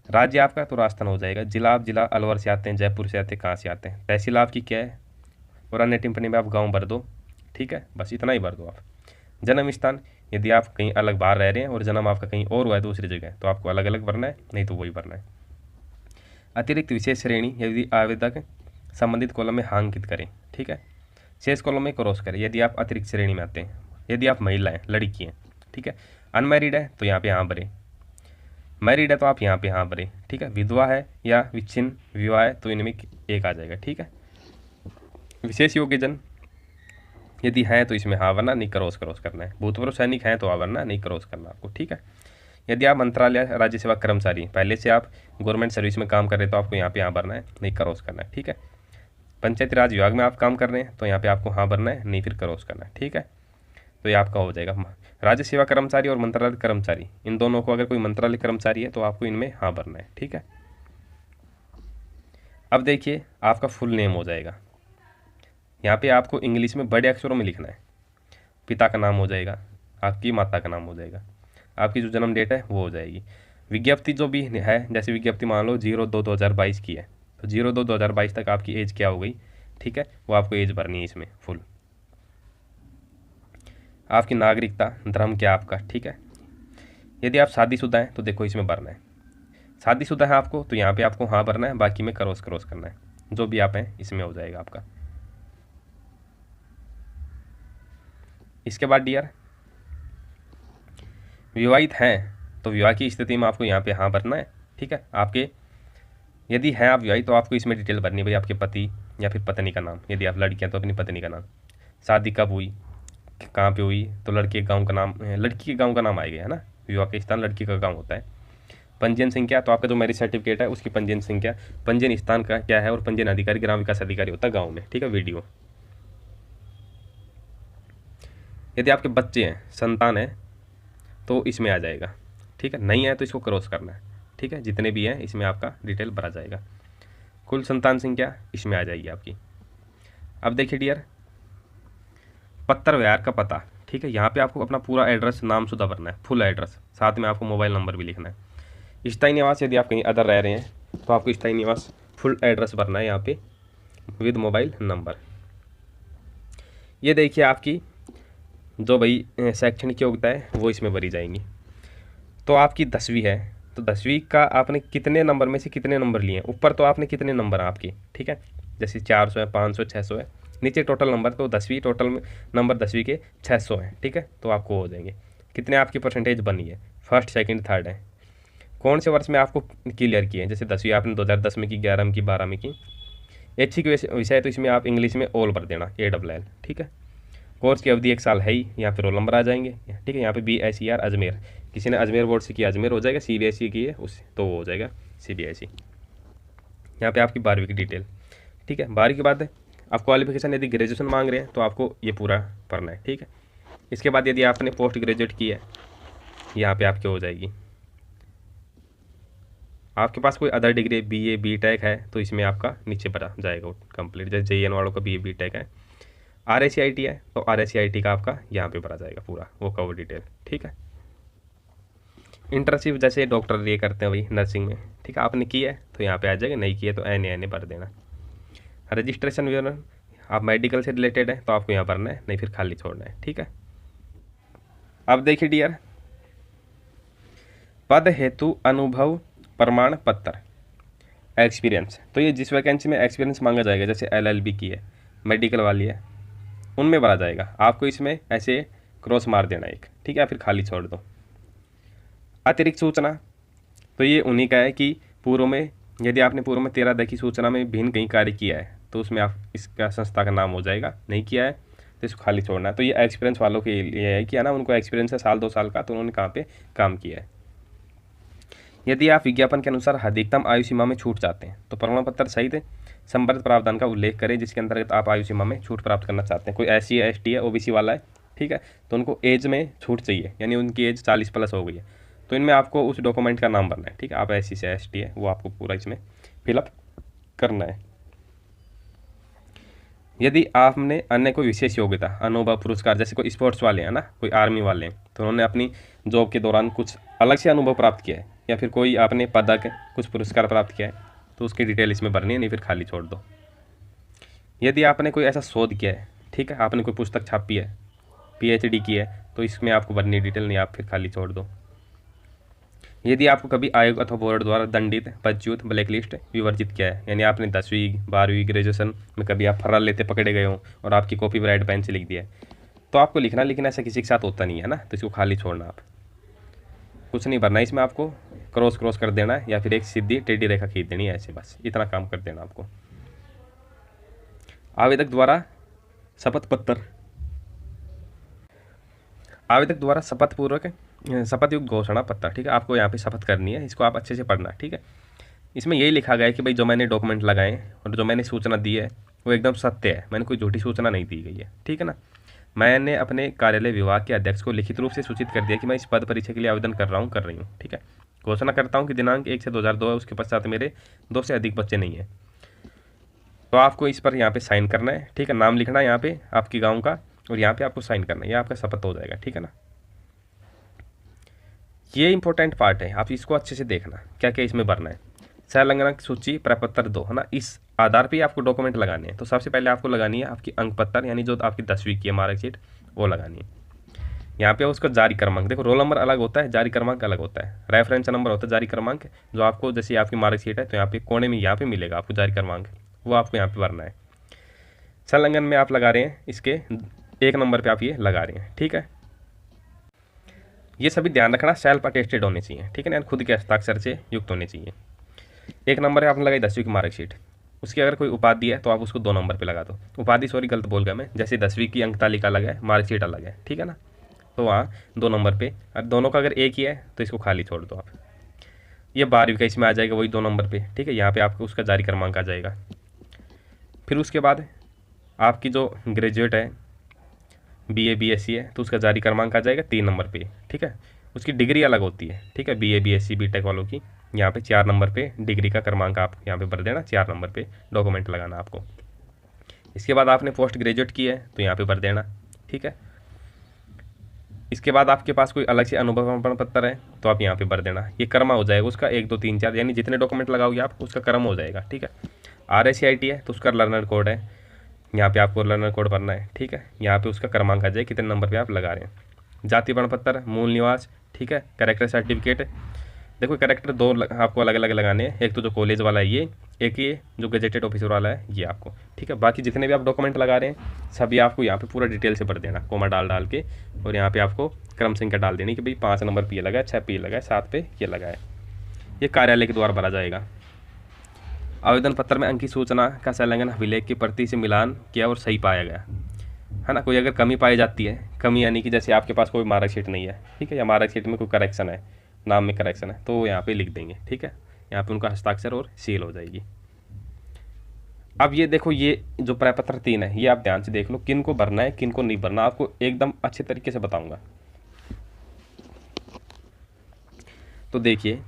राज्य आपका तो राजस्थान हो जाएगा। जिला आप जिला अलवर से आते हैं, जयपुर से आते हैं, कहाँ से आते हैं। तहसील आपकी क्या है, और अन्य टिप्पणी में आप गाँव भर दो। ठीक है, बस इतना ही भर दो आप। जन्म स्थान, यदि आप कहीं अलग बाहर रह रहे हैं और जन्म आपका कहीं और हुआ है दूसरी जगह, तो आपको अलग अलग भरना है, नहीं तो वही भरना है। अतिरिक्त विशेष श्रेणी, यदि आवेदक संबंधित कॉलम में हाँ अंकित करें। ठीक है, शेष कॉलम में क्रॉस करें यदि आप अतिरिक्त श्रेणी में आते हैं। यदि आप महिला हैं, लड़की हैं, ठीक है, अनमैरिड है तो यहाँ पे हाँ भरें, मैरिड है तो आप यहाँ पे हाँ भरें। ठीक है, विधवा है या विच्छिन्न विवाह है तो इनमें एक आ जाएगा। ठीक है, विशेष योग्यजन यदि है तो इसमें हाँ भरना, नहीं क्रॉस करना है। भूतपूर्व सैनिक हैं तो हाँ भरना, नहीं क्रॉस करना आपको। ठीक है, यदि आप मंत्रालय राज्य सेवा कर्मचारी पहले से आप गवर्नमेंट सर्विस में काम कर रहे हैं तो आपको यहाँ पे हाँ भरना है, नहीं क्रॉस करना है। ठीक है, पंचायती राज विभाग में आप काम कर रहे हैं तो यहाँ पे आपको हाँ भरना है, नहीं फिर क्रॉस करना है। ठीक है, तो ये आपका हो जाएगा। राज्य सेवा कर्मचारी और मंत्रालय कर्मचारी, इन दोनों को, अगर कोई मंत्रालय कर्मचारी है तो आपको इनमें हाँ भरना है। ठीक है, अब देखिए आपका फुल नेम हो जाएगा। यहाँ पे आपको इंग्लिश में बड़े अक्षरों में लिखना है। पिता का नाम हो जाएगा, आपकी माता का नाम हो जाएगा, आपकी जो जन्म डेट है वो हो जाएगी। विज्ञप्ति जो भी है, जैसे विज्ञप्ति मान लो 02/2022 की है तो 02/2022 तक आपकी एज क्या हो गई। ठीक है, वो आपको एज भरनी है इसमें फुल। आपकी नागरिकता, धर्म क्या आपका। ठीक है, यदि आप शादीशुदा हैं तो देखो इसमें भरना है। शादीशुदा है आपको तो यहाँ पे आपको हाँ भरना है, बाकी में क्रॉस करना है। जो भी आप हैं इसमें हो जाएगा आपका। इसके बाद डियर, विवाहित हैं तो विवाह की स्थिति में आपको यहाँ पे हाँ भरना है। ठीक है, आपके यदि हैं आप विवाहित तो आपको इसमें डिटेल भरनी है भाई, आपके पति या फिर पत्नी का नाम। यदि आप लड़की हैं तो अपनी पत्नी का नाम, शादी कब हुई, कहाँ पे हुई, तो लड़के के गांव का नाम, लड़की के गांव का नाम आएगा, है ना। विवाह के स्थान लड़की का गांव होता है। पंजीयन संख्या, तो आपका जो मैरिज सर्टिफिकेट है उसकी पंजीयन संख्या, पंजीयन स्थान का क्या है, और पंजीयन अधिकारी ग्राम विकास अधिकारी होता है गाँव में। ठीक है, वीडियो। यदि आपके बच्चे हैं, संतान है तो इसमें आ जाएगा। ठीक है, नहीं है तो इसको क्रॉस करना है। ठीक है, जितने भी हैं इसमें आपका डिटेल भरा जाएगा। कुल संतान संख्या इसमें आ जाएगी आपकी। अब देखिए डियर, पत्र व्यवहार का पता। ठीक है, यहाँ पे आपको अपना पूरा एड्रेस, नाम शुदा भरना है, फुल एड्रेस, साथ में आपको मोबाइल नंबर भी लिखना है। स्थायी निवास, यदि आप कहीं अदर रह रहे हैं तो आपको स्थायी निवास फुल एड्रेस भरना है यहाँ पे विद मोबाइल नंबर। ये देखिए आपकी जो भाई शैक्षणिक योग्यता है वो इसमें भरी जाएंगी। तो आपकी 10वीं है तो 10वीं का आपने कितने नंबर में से कितने नंबर लिए हैं, ऊपर तो आपने कितने नंबर हैं आपके। ठीक है, जैसे 400 है, 500, 600 है, नीचे टोटल नंबर, तो 10वीं टोटल नंबर 10वीं के 600 हैं। ठीक है, तो आपको हो जाएंगे। कितने आपकी परसेंटेज बनी है, फर्स्ट, सेकंड, थर्ड है। कौन से वर्ष में आपको क्लियर किए हैं, जैसे 10वीं आपने 2010 में की, 11 में की, 12 में की। ऐच्छिक विषय है तो इसमें आप इंग्लिश में ऑल भर देना, ALL। ठीक है, कोर्स की अवधि 1 साल है ही, यहाँ पे रोल नंबर आ जाएंगे। ठीक है, यहाँ पे BSER अजमेर, किसी ने अजमेर बोर्ड से किया अजमेर हो जाएगा, CBSE की है उससे तो वो हो जाएगा CBSE। यहाँ पे आपकी 12वीं की डिटेल। ठीक है, 12वीं के बाद आप क्वालिफिकेशन यदि ग्रेजुएशन मांग रहे हैं तो आपको ये पूरा पढ़ना है। ठीक है, इसके बाद यदि आपने पोस्ट ग्रेजुएट की है, यहाँ पे आपकी हो जाएगी। आपके पास कोई अदर डिग्री BA BTech है तो इसमें आपका नीचे भरा जाएगा कंप्लीट। जैसे JN वालों का BA BTech है। RACIT है तो RACIT का आपका यहाँ पे भरा जाएगा पूरा वो कवर डिटेल। ठीक है, इंटर्नशिप जैसे डॉक्टर ये करते हैं भाई नर्सिंग में। ठीक है, आपने की है तो यहाँ पे आ जाएगा, नहीं की है तो NA भर देना। रजिस्ट्रेशन विवरण, आप मेडिकल से रिलेटेड है तो आपको यहाँ भरना है, नहीं फिर खाली छोड़ना है। ठीक है, अब देखिए डियर, पद हेतु अनुभव प्रमाण पत्र, एक्सपीरियंस, तो ये जिस वैकेंसी में एक्सपीरियंस मांगा जाएगा, जैसे LLB की है, मेडिकल वाली है, उनमें भरा जाएगा। आपको इसमें ऐसे क्रॉस मार देना एक। ठीक है, फिर खाली छोड़ दो। अतिरिक्त सूचना, तो ये उन्हीं का है कि पूर्व में यदि आपने पूर्व में 13 की सूचना में भिन्न कहीं कार्य किया है तो उसमें आप इसका संस्था का नाम हो जाएगा। नहीं किया है तो इसको खाली छोड़ना है। तो ये एक्सपीरियंस वालों के लिए है कि है ना, उनको एक्सपीरियंस है 1-2 साल का, तो उन्होंने कहाँ पे काम किया है। यदि आप विज्ञापन के अनुसार अधिकतम आयु सीमा में छूट चाहते हैं तो प्रमाण पत्र सहित संबंधित प्रावधान का उल्लेख करें जिसके अंतर्गत आप आयु सीमा में छूट प्राप्त करना चाहते हैं। कोई SC ST है, OBC वाला है, ठीक है, तो उनको एज में छूट चाहिए, यानी उनकी एज 40+ हो गई है, तो इनमें आपको उस डॉक्यूमेंट का नाम भरना है। ठीक है, आप SC से ST है वो आपको पूरा इसमें फिलअप करना है। यदि आपने अन्य कोई विशेष योग्यता, अनुभव, पुरस्कार, जैसे कोई स्पोर्ट्स वाले हैं ना, कोई आर्मी वाले हैं तो उन्होंने अपनी जॉब के दौरान कुछ अलग से अनुभव प्राप्त किया है, या फिर कोई आपने पदक, कुछ पुरस्कार प्राप्त किया है, तो उसकी डिटेल इसमें भरनी है, नहीं फिर खाली छोड़ दो। यदि आपने कोई ऐसा शोध किया है, ठीक है, आपने कोई पुस्तक छापी है, PhD की है, तो इसमें आपको भरनी डिटेल नहीं, आप फिर खाली छोड़ दो। यदि आपको कभी आयोग अथवा बोर्ड द्वारा दंडित, पदच्युत, ब्लैकलिस्ट, विवर्जित किया है, यानी आपने 10वीं 12वीं ग्रेजुएशन में कभी आप फर्रा लेते पकड़े गए हो और आपकी कॉपी रेड पेन से लिख दिया है, तो आपको लिखना, लेकिन ऐसा किसी के साथ होता नहीं है ना, तो इसको खाली छोड़ना, आप कुछ नहीं भरना, इसमें आपको क्रॉस कर देना है या फिर एक सीधी टेढ़ी रेखा खींच देनी है, ऐसे बस इतना काम कर देना आपको। आवेदक द्वारा शपथ पत्र, आवेदक द्वारा शपथ युक्त घोषणा पत्र, ठीक है, आपको यहाँ पे शपथ करनी है, इसको आप अच्छे से पढ़ना, ठीक है। इसमें यही लिखा गया है कि भाई जो मैंने डॉक्यूमेंट लगाए और जो मैंने सूचना दी है वो एकदम सत्य है, मैंने कोई झूठी सूचना नहीं दी गई है, ठीक है ना। मैंने अपने कार्यालय विभाग के अध्यक्ष को लिखित रूप से सूचित कर दिया कि मैं इस पद परीक्षा के लिए आवेदन कर रही हूँ, ठीक है। घोषणा करता हूँ कि दिनांक 1 से 2002 है, उसके पश्चात मेरे 2 से अधिक बच्चे नहीं है। तो आपको इस पर यहाँ पे साइन करना है, ठीक है, नाम लिखना है यहाँ पे आपके गाँव का, और यहाँ पे आपको साइन करना है, ये आपका शपथ हो जाएगा, ठीक है ना। ये इंपॉर्टेंट पार्ट है, आप इसको अच्छे से देखना क्या क्या इसमें भरना है। संलग्नक सूची प्रपत्र 2, है ना, इस आधार पे ही आपको डॉक्यूमेंट लगाने हैं। तो सबसे पहले आपको लगानी है आपकी अंक पत्र, यानी जो आपकी 10वीं की है मार्कशीट, वो लगानी है। यहाँ पे उसका जारी क्रमांक, देखो रोल नंबर अलग होता है, जारी क्रमांक अलग होता है, रेफरेंस नंबर होता है, जारी क्रमांक जो आपको, जैसे आपकी मार्कशीट है तो यहाँ पे कोने में यहाँ पे मिलेगा आपको जारी क्रमांक, वो आपको यहाँ पे भरना है। संलग्न में आप लगा रहे हैं इसके 1 नंबर पर आप ये लगा रहे हैं, ठीक है। ये सभी ध्यान रखना सेल्फ अटेस्टेड होने चाहिए, ठीक है ना, खुद के हस्ताक्षर से युक्त होने चाहिए। 1 नंबर है आपने लगाई 10वीं की मार्कशीट, उसकी अगर कोई उपाधि है तो आप उसको 2 नंबर पे लगा दो। उपाधि, सॉरी गलत बोल गया मैं, जैसे 10वीं की अंक तालिका अलग है, मार्कशीट अलग है, ठीक है ना, तो वहाँ 2 नंबर पे, और दोनों का अगर एक ही है तो इसको खाली छोड़ दो आप। ये 12वीं का इसमें आ जाएगा वही 2 नंबर पे, ठीक है, यहाँ पे आपको उसका जारी क्रमांक आ जाएगा। फिर उसके बाद आपकी जो ग्रेजुएट है, BA BSc है, तो उसका जारी क्रमांक आ जाएगा 3 नंबर पे, ठीक है। उसकी डिग्री अलग होती है, ठीक है, BA BSc BTech वालों की, यहाँ पे 4 नंबर पे डिग्री का क्रमांक आप यहाँ पे भर देना, 4 नंबर पे डॉक्यूमेंट लगाना आपको। इसके बाद आपने पोस्ट ग्रेजुएट की है तो यहाँ पे भर देना, ठीक है। इसके बाद आपके पास कोई अलग से अनुभव प्रमाण पत्र है तो आप यहाँ पे भर देना, ये क्रम हो जाएगा उसका 1 2 3 4, यानी जितने डॉक्यूमेंट लगाओगे आप उसका क्रम हो जाएगा, ठीक है। RACIT है तो उसका लर्नर कोड है, यहाँ पे आपको लर्नर कोड भरना है, ठीक है। यहाँ पे उसका क्रमांक आ जाए कितने नंबर पे आप लगा रहे हैं। जाति प्रमाण पत्र, मूल निवास, ठीक है, कैरेक्टर सर्टिफिकेट, देखो कैरेक्टर 2 आपको अलग अलग लगाने हैं, एक तो जो कॉलेज वाला है ये, एक ये जो गजेटेड ऑफिसर वाला है ये आपको, ठीक है। बाकी जितने भी आप डॉक्यूमेंट लगा रहे हैं सभी आपको यहाँ पे पूरा डिटेल से भर देना, कोमा डाल के, और यहाँ पे आपको क्रम संख्या डाल देनी कि भाई 5 नंबर पे ये लगा है, 6 पे ये लगा है, 7 पे ये लगा है। ये कार्यालय के द्वारा भरा जाएगा। आवेदन पत्र में अंकित सूचना का संलग्न अभिलेख की प्रति से मिलान किया और सही पाया गया, है ना। कोई अगर कमी पाई जाती है, कमी यानी कि जैसे आपके पास कोई मार्कशीट नहीं है, ठीक है, या मार्कशीट में कोई करेक्शन है, नाम में करेक्शन है, तो वो यहाँ पे लिख देंगे, ठीक है, यहाँ पे उनका हस्ताक्षर और सील हो जाएगी। अब ये देखो, ये जो प्रपत्र 3 है ये आप ध्यान से देख लो, किन को भरना है किन को नहीं भरना, आपको एकदम अच्छे तरीके से बताऊंगा। तो देखिए,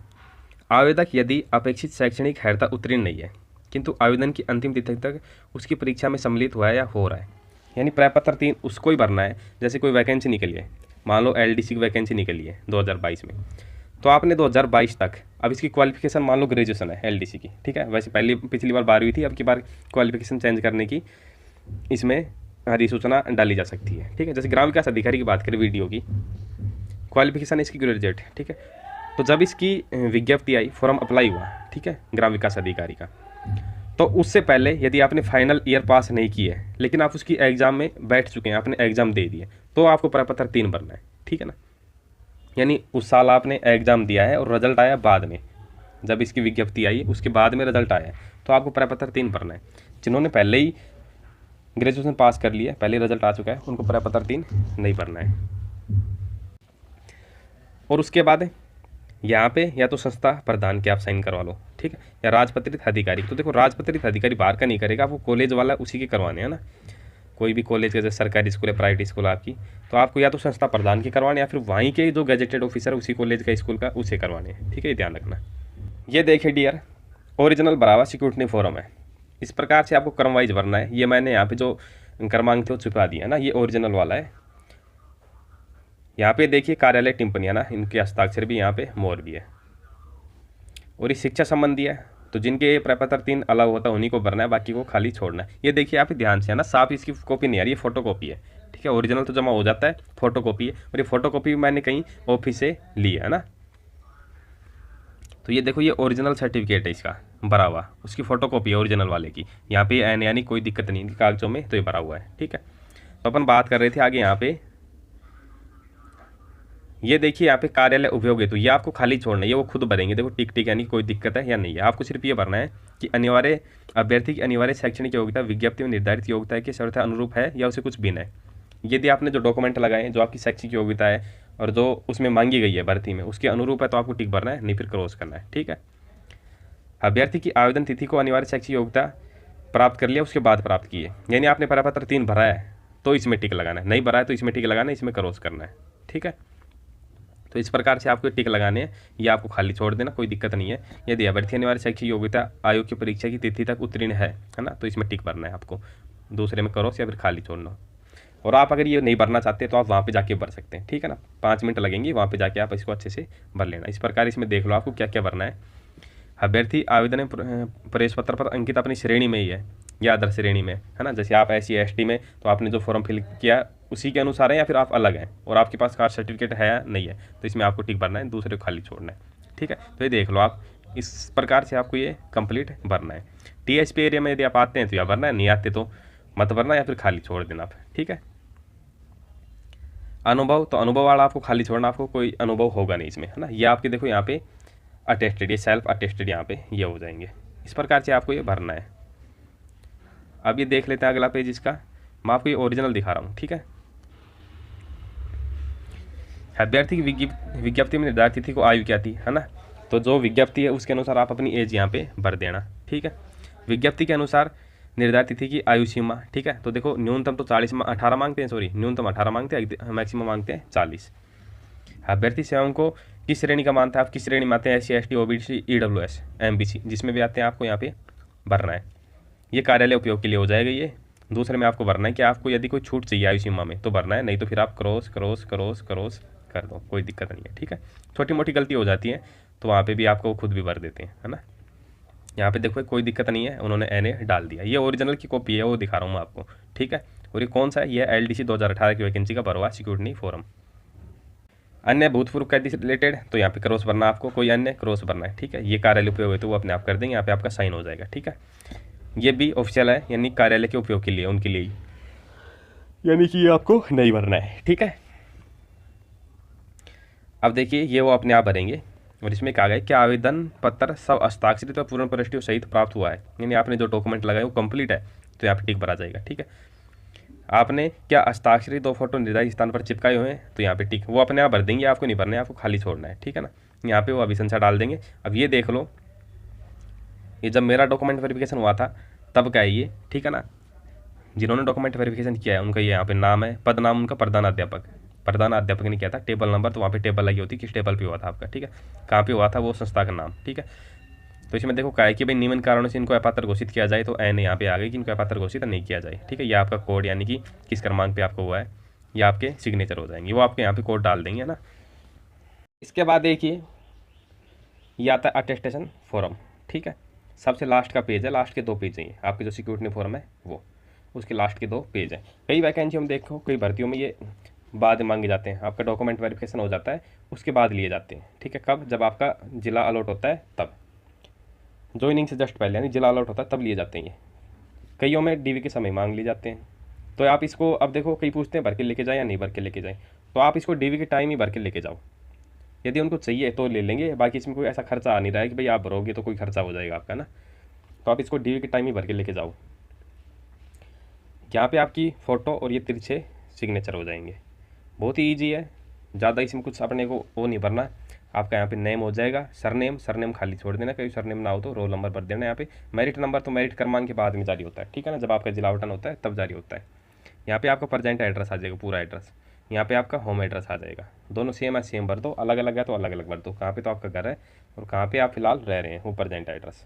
आवेदक यदि अपेक्षित शैक्षणिक अर्हता उत्तीर्ण नहीं है किंतु आवेदन की अंतिम तिथि तक उसकी परीक्षा में सम्मिलित हुआ है या हो रहा है, यानी प्रपत्र 3 उसको ही भरना है। जैसे कोई वैकेंसी निकली है, मान लो LDC की वैकेंसी निकली है 2022 में, तो आपने 2022 तक, अब इसकी क्वालिफिकेशन मान लो ग्रेजुएशन है LDC की, ठीक है, वैसे पिछली बार 12वीं थी, अब की बार क्वालिफिकेशन चेंज करने की इसमें अधिसूचना डाली जा सकती है, ठीक है। जैसे ग्राम विकास अधिकारी की बात करें, वीडियो की क्वालिफिकेशन इसकी ग्रेजुएट, ठीक है। तो जब इसकी विज्ञप्ति आई, फॉर्म अप्लाई हुआ, ठीक है, ग्राम विकास अधिकारी का, तो उससे पहले यदि आपने फाइनल ईयर पास नहीं की है लेकिन आप उसकी एग्ज़ाम में बैठ चुके हैं, आपने एग्ज़ाम दे दिए, तो आपको प्रपत्र 3 भरना है, ठीक है ना। यानी उस साल आपने एग्ज़ाम दिया है और रिजल्ट आया बाद में, जब इसकी विज्ञप्ति आई उसके बाद में रिजल्ट आया है, तो आपको प्रपत्र 3 भरना है। जिन्होंने पहले ही ग्रेजुएशन पास कर लिया, पहले रिजल्ट आ चुका है, उनको प्रपत्र 3 नहीं भरना है। और उसके बाद यहाँ पे या तो संस्था प्रधान के आप साइन करवा लो, ठीक है, या राजपत्रित अधिकारी। तो देखो राजपत्रित अधिकारी बाहर का नहीं करेगा, आपको कॉलेज वाला उसी के करवाने हैं ना, कोई भी कॉलेज का, जैसे सरकारी स्कूल है, प्राइवेट स्कूल आपकी, तो आपको या तो संस्था प्रधान के करवाने या फिर वहीं के जो गजेटेड ऑफिसर उसी कॉलेज का स्कूल का उसे करवाने हैं, ठीक है, ये ध्यान रखना। ये देखिए डियर, ओरिजिनल भरावा सिक्योरिटी फॉर्म है, इस प्रकार से आपको क्रम वाइज भरना है। ये मैंने यहाँ पे जो क्रमांक थे वो छुपा दिया ना, ये ओरिजिनल वाला है। यहाँ पे देखिए कार्यालय टिप्पणी है ना, इनके हस्ताक्षर भी यहाँ पे मोर भी है। और ये शिक्षा संबंधी है, तो जिनके प्रपत्र 3 अलग होता है उन्हीं को भरना है, बाकी को खाली छोड़ना है। ये देखिए आप ध्यान से, है ना, साफ इसकी कॉपी नहीं आ रही, ये फोटो कॉपी है, ठीक है। ओरिजिनल तो जमा हो जाता है, फोटो कॉपी है, और ये फोटो कॉपी मैंने कहीं ऑफिस से ली है ना। तो ये देखो, ये ओरिजिनल सर्टिफिकेट है इसका भरा हुआ, उसकी फोटो कॉपी है ओरिजिनल वाले की। यहाँ पे एन यानी कोई दिक्कत नहीं इनके कागजों में, तो ये भरा हुआ है, ठीक है। तो अपन बात कर रहे थे आगे यहाँ पे, ये देखिए यहाँ पे कार्यालय उपयोग हेतु, ये आपको खाली छोड़ना है, ये वो खुद भरेंगे। देखो टिक टिक यानी कोई दिक्कत है या नहीं है, आपको सिर्फ ये भरना है कि अनिवार्य अभ्यर्थी की अनिवार्य शैक्षणिक योग्यता विज्ञप्ति में निर्धारित योग्यता की शर्त अनुरूप है या उसे कुछ भिन्न है। यदि आपने जो डॉक्यूमेंट लगाए हैं, जो आपकी शैक्षिक योग्यता है और जो उसमें मांगी गई है भर्ती में, उसके अनुरूप है तो आपको टिक भरना है, नहीं फिर क्रॉस करना है, ठीक है। अभ्यर्थी की आवेदन तिथि को अनिवार्य शैक्षिक योग्यता प्राप्त कर लिया उसके बाद प्राप्त की है, यानी आपने प्रपत्र 3 भरा है तो इसमें टिक लगाना है, नहीं भरा है तो इसमें टिक लगाना है, इसमें क्रॉस करना है, ठीक है। तो इस प्रकार से आपको टिक लगाने हैं, ये आपको खाली छोड़ देना, कोई दिक्कत नहीं है। यदि अभ्यर्थी अनिवार्य शैक्षिक योग्यता आयोग की परीक्षा की तिथि तक उत्तीर्ण है ना, तो इसमें टिक भरना है आपको, दूसरे में क्रॉस या फिर खाली छोड़ना। और आप अगर ये नहीं भरना चाहते तो आप वहाँ पे जाके भर सकते हैं, ठीक है ना, 5 मिनट लगेंगे, वहाँ पे जाके आप इसको अच्छे से भर लेना। इस प्रकार इसमें देख लो आपको क्या क्या भरना है। अभ्यर्थी आवेदन प्रवेश पत्र पर अंकित अपनी श्रेणी में ही है या अदर श्रेणी में, है ना। जैसे आप SC/ST में, तो आपने जो फॉर्म फिल किया उसी के अनुसार है या फिर आप अलग हैं और आपके पास कास्ट सर्टिफिकेट है या नहीं है, तो इसमें आपको टिक भरना है, दूसरे को खाली छोड़ना है, ठीक है। तो ये देख लो आप, इस प्रकार से आपको ये कंप्लीट भरना है। TSP एरिया में यदि आप आते हैं तो या भरना है, नहीं आते तो मत भरना या फिर खाली छोड़ देना आप, ठीक है। अनुभव, तो अनुभव वाला आपको खाली छोड़ना, आपको कोई अनुभव होगा नहीं इसमें, है ना। ये आपके देखो यहाँ पे अटेस्टेड, ये सेल्फ अटेस्टेड यहाँ पे ये हो जाएंगे। इस प्रकार से आपको ये भरना है। अब ये देख लेते हैं अगला पेज इसका, मैं आपको ये ओरिजिनल दिखा रहा हूँ, ठीक है। अभ्यर्थी की विज्ञप्ति में निर्धारित तिथि को आयु क्या थी, है ना, तो जो विज्ञप्ति है उसके अनुसार आप अपनी एज यहाँ पे भर देना, ठीक है। विज्ञप्ति के अनुसार निर्धारित तिथि की आयु सीमा, ठीक है। तो देखो न्यूनतम तो 18 मांगते हैं, सॉरी न्यूनतम 18 मांगते हैं, मैक्सिमम मांगते हैं 40। अभ्यर्थी सेवाओं को किस श्रेणी का मानता है, आप किस श्रेणी में आते हैं, SC/ST OBC EWS MBC, जिसमें भी आते हैं आपको यहाँ पे भरना है। ये कार्यालय उपयोग के लिए हो जाएगा। ये दूसरे में आपको भरना है कि आपको यदि कोई छूट चाहिए आयु सीमा में तो भरना है, नहीं तो फिर आप क्रॉस क्रॉस क्रॉस क्रॉस कर दो, कोई दिक्कत नहीं है, ठीक है। छोटी मोटी गलती हो जाती है तो वहाँ पे भी आपको खुद भी भर देते हैं, है ना। यहाँ पे देखो कोई दिक्कत नहीं है, उन्होंने NA डाल दिया। ये ओरिजिनल की कॉपी है, वो दिखा रहा हूँ मैं आपको, ठीक है। और ये कौन सा है, ये LDC 2018 की वैकेंसी का भरा हुआ सिक्योरिटी फॉर्म। अन्य भूतपूर्व कैदी से रिलेटेड, तो यहाँ पे क्रॉस भरना, आपको कोई अन्य क्रॉस भरना है, ठीक है। ये कार्यालय उपयोग है तो वो अपने आप कर देंगे, यहाँ पे आपका साइन हो जाएगा, ठीक है। ये भी ऑफिशियल है, यानी कार्यालय के उपयोग के लिए, उनके लिए ही, यानी कि ये आपको नहीं भरना है, ठीक है। अब देखिए ये वो अपने आप भरेंगे। और इसमें कहा गया कि आवेदन पत्र सब हस्ताक्षरित और पूर्ण प्रविष्टियों सहित प्राप्त हुआ है, यानी आपने जो डॉक्यूमेंट लगाए वो कंप्लीट है, तो यहाँ पे टिक भरा जाएगा, ठीक है। आपने क्या हस्ताक्षरित 2 फोटो निर्धारित स्थान पर चिपकाए हुए हैं, तो यहाँ पे टिक, वो अपने आप भर देंगे, आपको नहीं भरना है, आपको खाली छोड़ना है, ठीक है ना। यहाँ पे वो अभिशंसा डाल देंगे। अब ये देख लो, ये जब मेरा डॉक्यूमेंट वेरिफिकेशन हुआ था तब का है ये, ठीक है ना। जिन्होंने डॉक्यूमेंट वेरिफिकेशन किया है उनका ये यहाँ पे नाम है, पद नाम उनका प्रधान अध्यापक ने किया था। टेबल नंबर, तो वहाँ पे टेबल लगी होती है, किस टेबल पे हुआ था आपका, ठीक है, कहाँ पे हुआ था, वो संस्था का नाम, ठीक है। तो इसमें देखो क्या है कि भाई निम्न कारणों से इनको अपात्र घोषित किया जाए, तो एन यहाँ पे आ गई कि इनको अपात्र घोषित नहीं किया जाए, ठीक है। ये आपका कोड यानी कि किस क्रमांक पे आपको हुआ है, ये आपके सिग्नेचर हो जाएंगे, वो आपके यहाँ पे कोड डाल देंगे, है ना। इसके बाद देखिए ये आता है अटेस्टेशन फॉर्म, ठीक है। सबसे लास्ट का पेज है, लास्ट के 2 पेज हैं आपके जो सिक्योरिटी फॉर्म है वो, उसके लास्ट के 2 पेज हैं। कई वैकेंसी हम देखो, कई भर्तियों में ये बाद मांगे जाते हैं, आपका डॉक्यूमेंट वेरिफिकेशन हो जाता है उसके बाद लिए जाते हैं, ठीक है। कब, जब आपका जिला अलॉट होता है तब, ज्वाइनिंग से जस्ट पहले, यानी जिला अलॉट होता है तब लिए जाते हैं ये। कईयों में DV के समय मांग लिए जाते हैं, तो आप इसको, अब देखो कई पूछते हैं भर के लेके जाए या नहीं भर के लेके जाए, तो आप इसको DV के टाइम ही भर के लेके जाओ, यदि उनको चाहिए तो ले लेंगे, बाकी इसमें कोई ऐसा खर्चा आ नहीं रहा है कि भाई आप भरोगे तो कोई खर्चा हो जाएगा आपका ना, तो आप इसको DV के टाइम ही भर के लेके जाओ। यहाँ पे आपकी फ़ोटो और ये तिरछे सिग्नेचर हो जाएंगे, बहुत ही ईजी है, ज़्यादा इसमें कुछ अपने को वो नहीं भरना। आपका यहाँ पे नेम हो जाएगा, सरनेम खाली छोड़ देना, कहीं सरनेम ना हो तो रोल नंबर भर देना। यहाँ पे मेरिट नंबर तो मेरिट क्रमांक के बाद में जारी होता है, ठीक है ना, जब आपका जिला आवंटन होता है तब जारी होता है। यहाँ पे आपका प्रेजेंट एड्रेस आ जाएगा, पूरा एड्रेस, यहाँ पे आपका होम एड्रेस आ जाएगा, दोनों सेम है, सेम भर दो, अलग अलग है तो अलग अलग भर दो, कहाँ पे तो आपका घर है और कहाँ पे आप फिलहाल रह रहे हैं वो प्रेजेंट एड्रेस।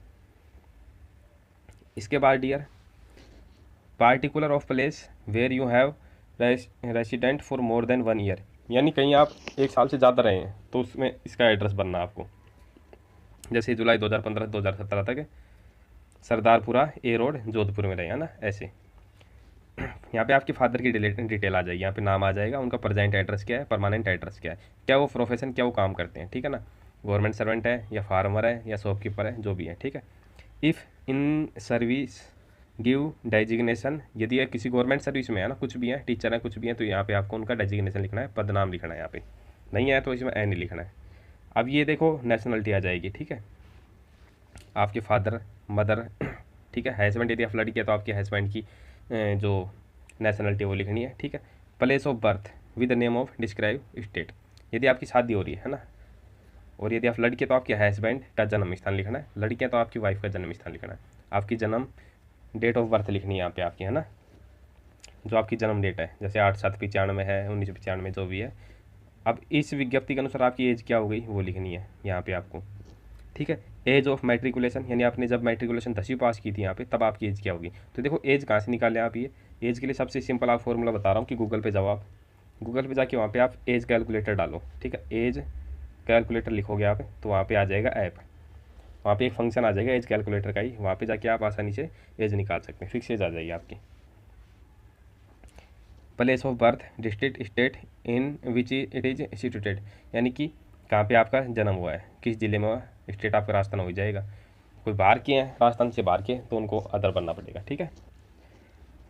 इसके बाद dear particular of place where you have resident for more than 1 year, यानी कहीं आप 1 साल से ज़्यादा रहे हैं तो उसमें इसका एड्रेस बनना आपको, जैसे जुलाई 2015-2017 तक सरदारपुरा ए रोड जोधपुर में रहे, है ना, ऐसे। यहाँ पे आपके फादर की डिटेल आ जाएगी, यहाँ पे नाम आ जाएगा, उनका प्रेजेंट एड्रेस क्या है, परमानेंट एड्रेस क्या है, क्या वो प्रोफेशन, क्या वो काम करते हैं, ठीक है ना, गवर्नमेंट सर्वेंट है या फार्मर है या शॉपकीपर है, जो भी है, ठीक है। If in service give designation, यदि किसी गवर्नमेंट सर्विस में है ना, कुछ भी है, टीचर है, कुछ भी है, तो यहाँ पे आपको उनका डेजिग्नेशन लिखना है, पदनाम लिखना है, यहाँ पे नहीं है तो इसमें ए नहीं लिखना है। अब ये देखो नेशनलिटी आ जाएगी, ठीक है, आपके फादर मदर, ठीक है, हस्बैंड, यदि आप लड़की है तो आपके हस्बैंड की जो नेशनलिटी वो लिखनी है, ठीक है। Place of birth with name of describe state, यदि आपकी शादी हो रही है ना, और यदि आप लड़की है तो आपके हस्बैंड का जन्म स्थान लिखना है, लड़की है तो आपकी वाइफ का जन्म स्थान लिखना है, आपकी जन्म डेट ऑफ बर्थ लिखनी है यहाँ पे आपकी, है ना, जो आपकी जन्म डेट है, जैसे 8/7/95 है, 1995 जो भी है। अब इस विज्ञप्ति के अनुसार आपकी एज क्या हो गई वो लिखनी है यहाँ पे आपको, ठीक है। एज ऑफ मैट्रिकुलेशन, यानी आपने जब मैट्रिकुलेशन 10वीं पास की थी यहाँ पे, तब आपकी एज क्या होगी। तो देखो एज कहाँ से निकालें आप, ये एज के लिए सबसे सिंपल आप फॉर्मूला बता रहा हूँ कि गूगल पे जाओ आप, गूगल पे जाके वहाँ पे आप एज कैलकुलेटर डालो, ठीक है, एज कैलकुलेटर लिखोगे आप तो वहाँ पे आ जाएगा ऐप, वहाँ पे एक फंक्शन आ जाएगा एज कैलकुलेटर का ही, वहाँ पे जाके आप आसानी से एज निकाल सकते हैं, फिक्स एज आ जाएगी आपकी। Place of birth district state in which it is situated, यानी कि कहाँ पे आपका जन्म हुआ है, किस ज़िले में हुआ, स्टेट आपका राजस्थान हो जाएगा। कोई बाहर के हैं, राजस्थान से बाहर के, तो उनको अदर बनना पड़ेगा, ठीक है।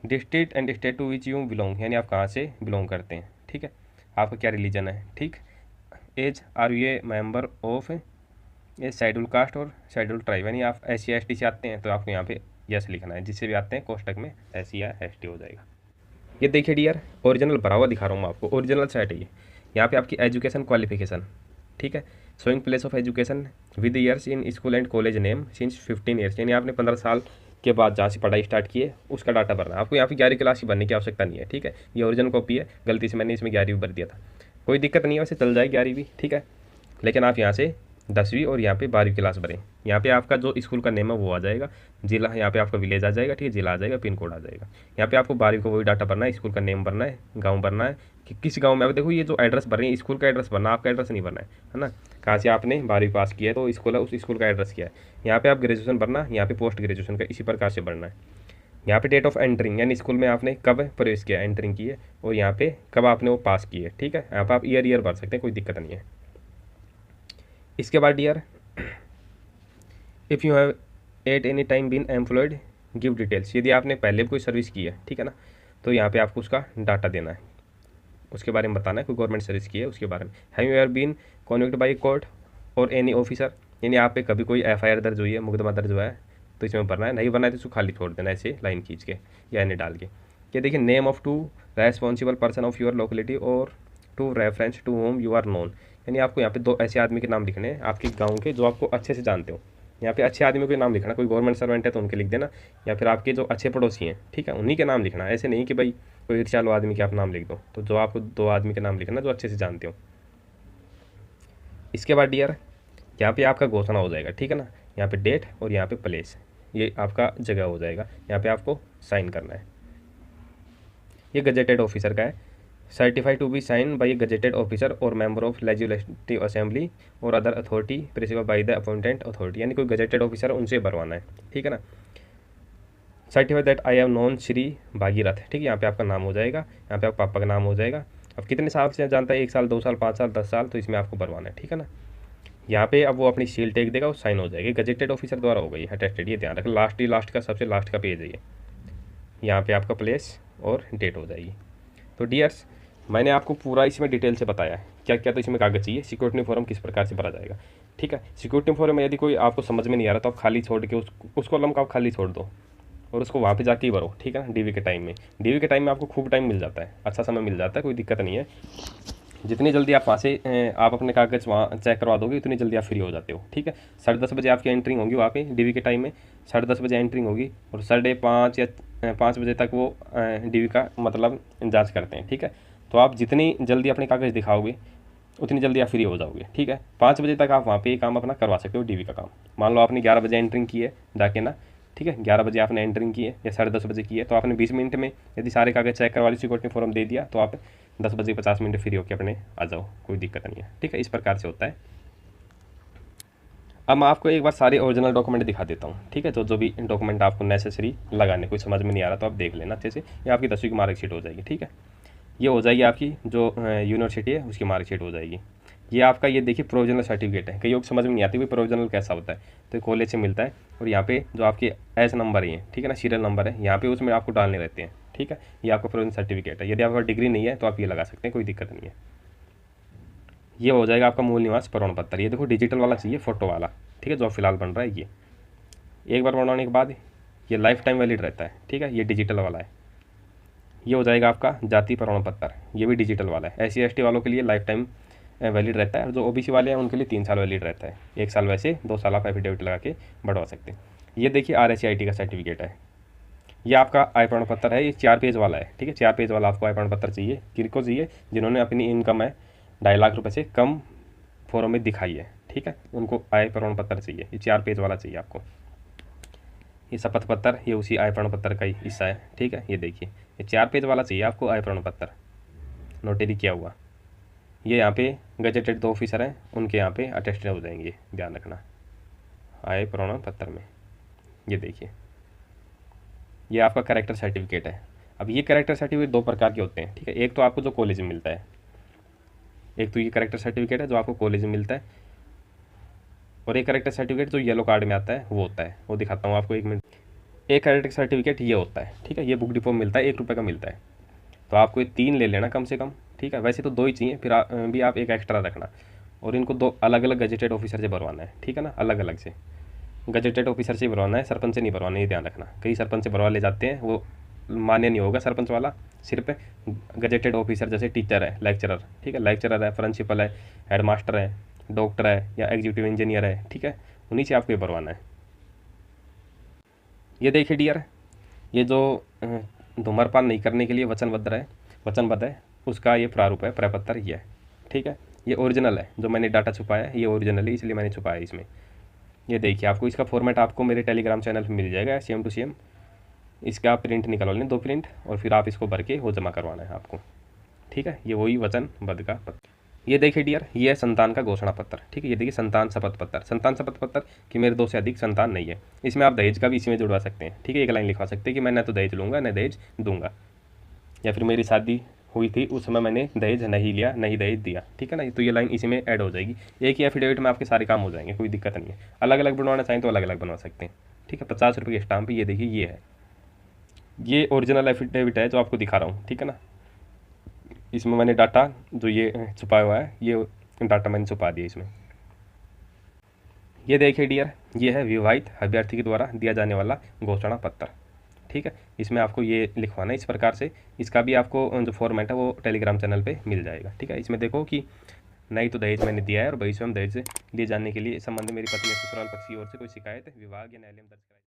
District and state to which you belong, यानी आप कहाँ से बिलोंग करते हैं, ठीक है, आपका क्या रिलीजन है, ठीक। As are you a member of a schedule caste और शेड्यूल ट्राइब, यानी आप SC ST से आते हैं तो आपको यहाँ पे यस लिखना है, जिससे भी आते हैं कोष्टक में SC या ST हो जाएगा। ये देखिए डियर, ओरिजिनल भरा हुआ दिखा रहा हूँ मैं आपको, ओरिजिनल साइट है ये। यहाँ पे आपकी एजुकेशन क्वालिफिकेशन, ठीक है, showing place of education with years in school and college name since 15 years, यानी आपने 15 साल के बाद जहाँ से पढ़ाई स्टार्ट की है उसका डाटा भरना है आपको। यहाँ पे 11वीं क्लास की भरने की आवश्यकता नहीं है, ठीक है, ये ओरिजिनल कॉपी है, गलती से मैंने इसमें 11वीं भर दिया था, कोई दिक्कत नहीं है, वैसे चल जाए 11वीं भी, ठीक है, लेकिन आप यहाँ से 10वीं और यहाँ पे 12वीं क्लास भरें। यहाँ पे आपका जो स्कूल का नेम है वो आ जाएगा, जिला यहाँ पे आपका विलेज आ जाएगा, ठीक है, जिला आ जाएगा, पिन कोड आ जाएगा। यहाँ पे आपको 12वीं को वही डाटा भरना है, स्कूल का नेम भरना है, गांव भरना है कि किस गांव में। अब देखो ये जो एड्रेस भर रही है स्कूल का एड्रेस भरना, आपका एड्रेस नहीं भरना है ना, कहाँ से आपने 12वीं पास किया है तो स्कूल है, उस स्कूल का एड्रेस क्या है। यहाँ पे आप ग्रेजुएशन भरना, यहाँ पे पोस्ट ग्रेजुएशन का इसी प्रकार से भरना है। यहाँ पे डेट ऑफ एंटरिंग, यानी स्कूल में आपने कब प्रवेश किया, एंटरिंग की है, और यहाँ पे कब आपने वो पास की है, ठीक है। यहाँ पर आप ईयर भर सकते हैं, कोई दिक्कत नहीं है। इसके बाद dear, if you have at any time been employed give details, यदि आपने पहले भी कोई सर्विस की है, ठीक है ना, तो यहाँ पे आपको उसका डाटा देना है, उसके बारे में बताना है, कोई गवर्नमेंट सर्विस की है उसके बारे में। Have you ever been convicted by court और एनी ऑफिसर, यानी आप पे कभी कोई FIR दर्ज हुई है, मुकदमा दर्ज हुआ है, तो इसमें भरना है, नहीं भरना है तो इसको खाली छोड़ देना, ऐसे लाइन खींच के या इन्हें डाल के। ये देखिए, name of two responsible person of your locality और two reference to whom you are known, यानी आपको यहाँ पे 2 ऐसे आदमी के नाम लिखने हैं आपके गाँव के जो आपको अच्छे से जानते हो। यहाँ पे अच्छे आदमी के नाम लिखना, कोई गवर्नमेंट सर्वेंट है तो उनके लिख देना, या फिर आपके जो अच्छे पड़ोसी हैं, ठीक है, उन्हीं के नाम लिखना। ऐसे नहीं कि भाई कोई चालो आदमी के आप नाम लिख दो, तो जो आपको 2 आदमी के नाम लिखना जो अच्छे से जानते हो। इसके बाद डियर, यहाँ पे आपका घोषणा हो जाएगा, ठीक है ना, यहाँ पे डेट और यहाँ पे प्लेस, ये आपका जगह हो जाएगा, यहाँ पे आपको साइन करना है। ये गजेटेड ऑफिसर का है, certified to be sign by a gazetted officer और मेंबर ऑफ लेजिस्लेटिव असेंबली और other authority prescribed by the appointed authority, यानी कोई गजेटेड ऑफिसर उनसे भरवाना है, ठीक है ना। Certified that I have known Shri Bhagirath, ठीक है, यहाँ पे आपका नाम हो जाएगा, यहाँ पे आपका पापा का नाम हो जाएगा। अब कितने साल से जानता है, 1 साल 2 साल 5 साल 10 साल, तो इसमें आपको भरवाना है, ठीक है ना। यहाँ पे अब वो अपनी सील टेक देगा, वो साइन हो जाएगी, गजेटेड ऑफिसर द्वारा हो गई अटेस्टेड, ये ध्यान रखें। लास्ट का सबसे लास्ट का पेज है ये, यहाँ पे आपका प्लेस और डेट हो जाएगी। तो डियर्स, मैंने आपको पूरा इसमें डिटेल से बताया है क्या क्या तो इसमें कागज़ चाहिए, सिक्योरिटी फॉर्म किस प्रकार से भरा जाएगा, ठीक है। सिक्योरिटी फॉर्म में यदि कोई आपको समझ में नहीं आ रहा तो आप खाली छोड़ के उस कॉलम को आप खाली छोड़ दो और उसको वहाँ पे जाके ही भरो, ठीक है ना। DV के टाइम में आपको खूब टाइम मिल जाता है, अच्छा समय मिल जाता है, कोई दिक्कत नहीं है। जितनी जल्दी आप वहाँ से आप अपने कागज़ वहाँ चेक करवा दोगे उतनी जल्दी आप फ्री हो जाते हो, ठीक है। 10:30 बजे आपकी एंट्रिंग होगी वहाँ पे DV के टाइम में, 10:30 बजे एंट्रिंग होगी और 5:30 या 5 बजे तक वो DV का मतलब जांच करते हैं, ठीक है। तो आप जितनी जल्दी अपने कागज़ दिखाओगे उतनी जल्दी आप फ्री हो जाओगे, ठीक है। 5 बजे तक आप वहाँ पे ये काम अपना करवा सकते हो, DV का काम। मान लो आपने 11 बजे एंट्रिंग की है जाके ना, ठीक है, 11 बजे आपने एंट्रिंग की है या 10:30 बजे की है, तो आपने 20 मिनट में यदि सारे कागज़ चेक करवा ली, सिक्योरिटी फॉर्म दे दिया, तो आप 10 बजे 50 मिनट फ्री होकर अपने आ जाओ, कोई दिक्कत नहीं है, ठीक है। इस प्रकार से होता है। अब मैं आपको एक बार सारे ओरिजिनल डॉक्यूमेंट दिखा देता हूँ, ठीक है। तो जो भी डॉक्यूमेंट आपको नेसेसरी लगाने, कोई समझ में नहीं आ रहा तो आप देख लेना अच्छे से। ये आपकी 10वीं की मार्कशीट हो जाएगी, ठीक है। ये हो जाएगी आपकी जो यूनिवर्सिटी है उसकी मार्कशीट हो जाएगी। ये आपका ये देखिए प्रोविजनल सर्टिफिकेट है। कई लोग समझ में नहीं आती भाई प्रोविजनल कैसा होता है, तो कॉलेज से मिलता है। और यहाँ पे जो आपके एस नंबर है, ठीक है ना, सीरियल नंबर है, यहाँ पे उसमें आपको डालने रहते हैं, ठीक है। ये आपका प्रोविजनल सर्टिफिकेट है। यदि आपका डिग्री नहीं है तो आप ये लगा सकते हैं, कोई दिक्कत नहीं है। ये हो जाएगा आपका मूल निवास प्रमाण पत्र। ये देखो डिजिटल वाला चाहिए, फोटो वाला, ठीक है, जो फिलहाल बन रहा है। ये एक बार बनवाने के बाद ये लाइफ टाइम वैलिड रहता है, ठीक है। ये डिजिटल वाला है। ये हो जाएगा आपका जाति प्रमाण पत्र, ये भी डिजिटल वाला है। SC ST वालों के लिए लाइफ टाइम वैलिड रहता है, और जो OBC वाले हैं उनके लिए 3 साल वैलिड रहता है। 1 साल वैसे, 2 साल आप एफिडेविट लगा के बढ़वा सकते हैं। ये देखिए RSCIT का सर्टिफिकेट है। ये आपका आय प्रमाण पत्र है। ये 4 पेज वाला है, ठीक है। 4 पेज वाला आपको आय प्रमाण पत्र चाहिए। किनको चाहिए? जिन्होंने अपनी इनकम है 2.5 लाख रुपये से कम फॉर्म में दिखाई है, ठीक है, उनको आय प्रमाण पत्र चाहिए। ये 4 पेज वाला चाहिए आपको। ये शपथ पत्र, ये उसी आय प्रमाण पत्र का ही हिस्सा है, ठीक है। ये देखिए ये 4 पेज वाला चाहिए आपको आय प्रमाण पत्र, नोटरी किया हुआ। ये यहाँ पे गजेटेड 2 ऑफिसर हैं, उनके यहाँ पे अटेस्टेड हो जाएंगे, ध्यान रखना आय प्रमाण पत्र में। ये देखिए ये आपका कैरेक्टर सर्टिफिकेट है। अब ये कैरेक्टर सर्टिफिकेट 2 प्रकार के होते हैं, ठीक है। एक तो आपको जो कॉलेज में मिलता है, एक तो ये कैरेक्टर सर्टिफिकेट है जो आपको कॉलेज में मिलता है, और एक कैरेक्टर सर्टिफिकेट जो येलो कार्ड में आता है वो होता है। वो दिखाता हूँ आपको, 1 मिनट। एक कैरेक्टर सर्टिफिकेट ये होता है, ठीक है। ये बुक डिपो में मिलता है, 1 रुपये का मिलता है। तो आपको ये 3 ले लेना कम से कम, ठीक है। वैसे तो 2 ही चाहिए, फिर भी आप एक एक्स्ट्रा रखना। और इनको 2 अलग अलग गजेटेड ऑफिसर से भरवाना है, ठीक है ना, अलग अलग से गजेटेड ऑफिसर से भरवाना है, सरपंच से नहीं भरवाना, ये ध्यान रखना। कई सरपंच से भरवा ले जाते हैं, वो मान्य नहीं होगा सरपंच वाला। सिर्फ गजेटेड ऑफिसर जैसे टीचर है, लेक्चरर, ठीक है, लेक्चरर है, प्रिंसिपल है, हेडमास्टर है, डॉक्टर है, या एग्जीक्यूटिव इंजीनियर है, ठीक है, उन्हीं से आपको ये भरवाना है। ये देखिए डियर, ये जो धूम्रपान नहीं करने के लिए वचनबद्ध है, उसका ये प्रारूप है, प्रपत्र ये है, ठीक है। ये ओरिजिनल है, जो मैंने डाटा छुपाया है ये ओरिजिनल है, इसलिए मैंने छुपाया इसमें। ये देखिए आपको इसका फॉर्मेट आपको मेरे टेलीग्राम चैनल पर मिल जाएगा, सेम टू सेम। इसका आप प्रिंट निकलवा लें, 2 प्रिंट, और फिर आप इसको भर के वो जमा करवाना है आपको, ठीक है। ये वही वचनबद्ध का पत्र। ये देखिए डियर, ये है संतान का घोषणा पत्र, ठीक है। ये देखिए संतान शपथ पत्र। संतान शपथ पत्र कि मेरे 2 से अधिक संतान नहीं है। इसमें आप दहेज का भी इसी में जुड़वा सकते हैं, ठीक है। एक लाइन लिखवा सकते हैं कि मैं न तो दहेज लूँगा न दहेज दूंगा, या फिर मेरी शादी हुई थी उस समय मैंने दहेज नहीं लिया, नहीं दहेज दिया, ठीक है ना। तो ये लाइन इसी में ऐड हो जाएगी। एक ही एफिडेविट में आपके सारे काम हो जाएंगे, कोई दिक्कत नहीं है। अलग अलग बनवाना चाहें तो अलग अलग बनवा सकते हैं, ठीक है। 50 रुपये की स्टाम्प। ये देखिए ये है, ये ओरिजिनल एफिडेविट है जो आपको दिखा रहा हूँ, ठीक है ना। इसमें मैंने डाटा जो ये छुपाया हुआ है, ये डाटा मैंने छुपा दिया इसमें। ये देखिए डियर, ये है विवाहित अभ्यर्थी के द्वारा दिया जाने वाला घोषणा पत्र, ठीक है। इसमें आपको ये लिखवाना है इस प्रकार से। इसका भी आपको जो फॉर्मेट है वो टेलीग्राम चैनल पे मिल जाएगा, ठीक है। इसमें देखो कि नहीं तो दहेज मैंने दिया है, और भविष्य में दहेज लिए जाने के लिए संबंध मेरी पत्नी या ससुराल पक्ष की ओर से कोई शिकायत, विवाह या न्यायालय में दर्ज कराई।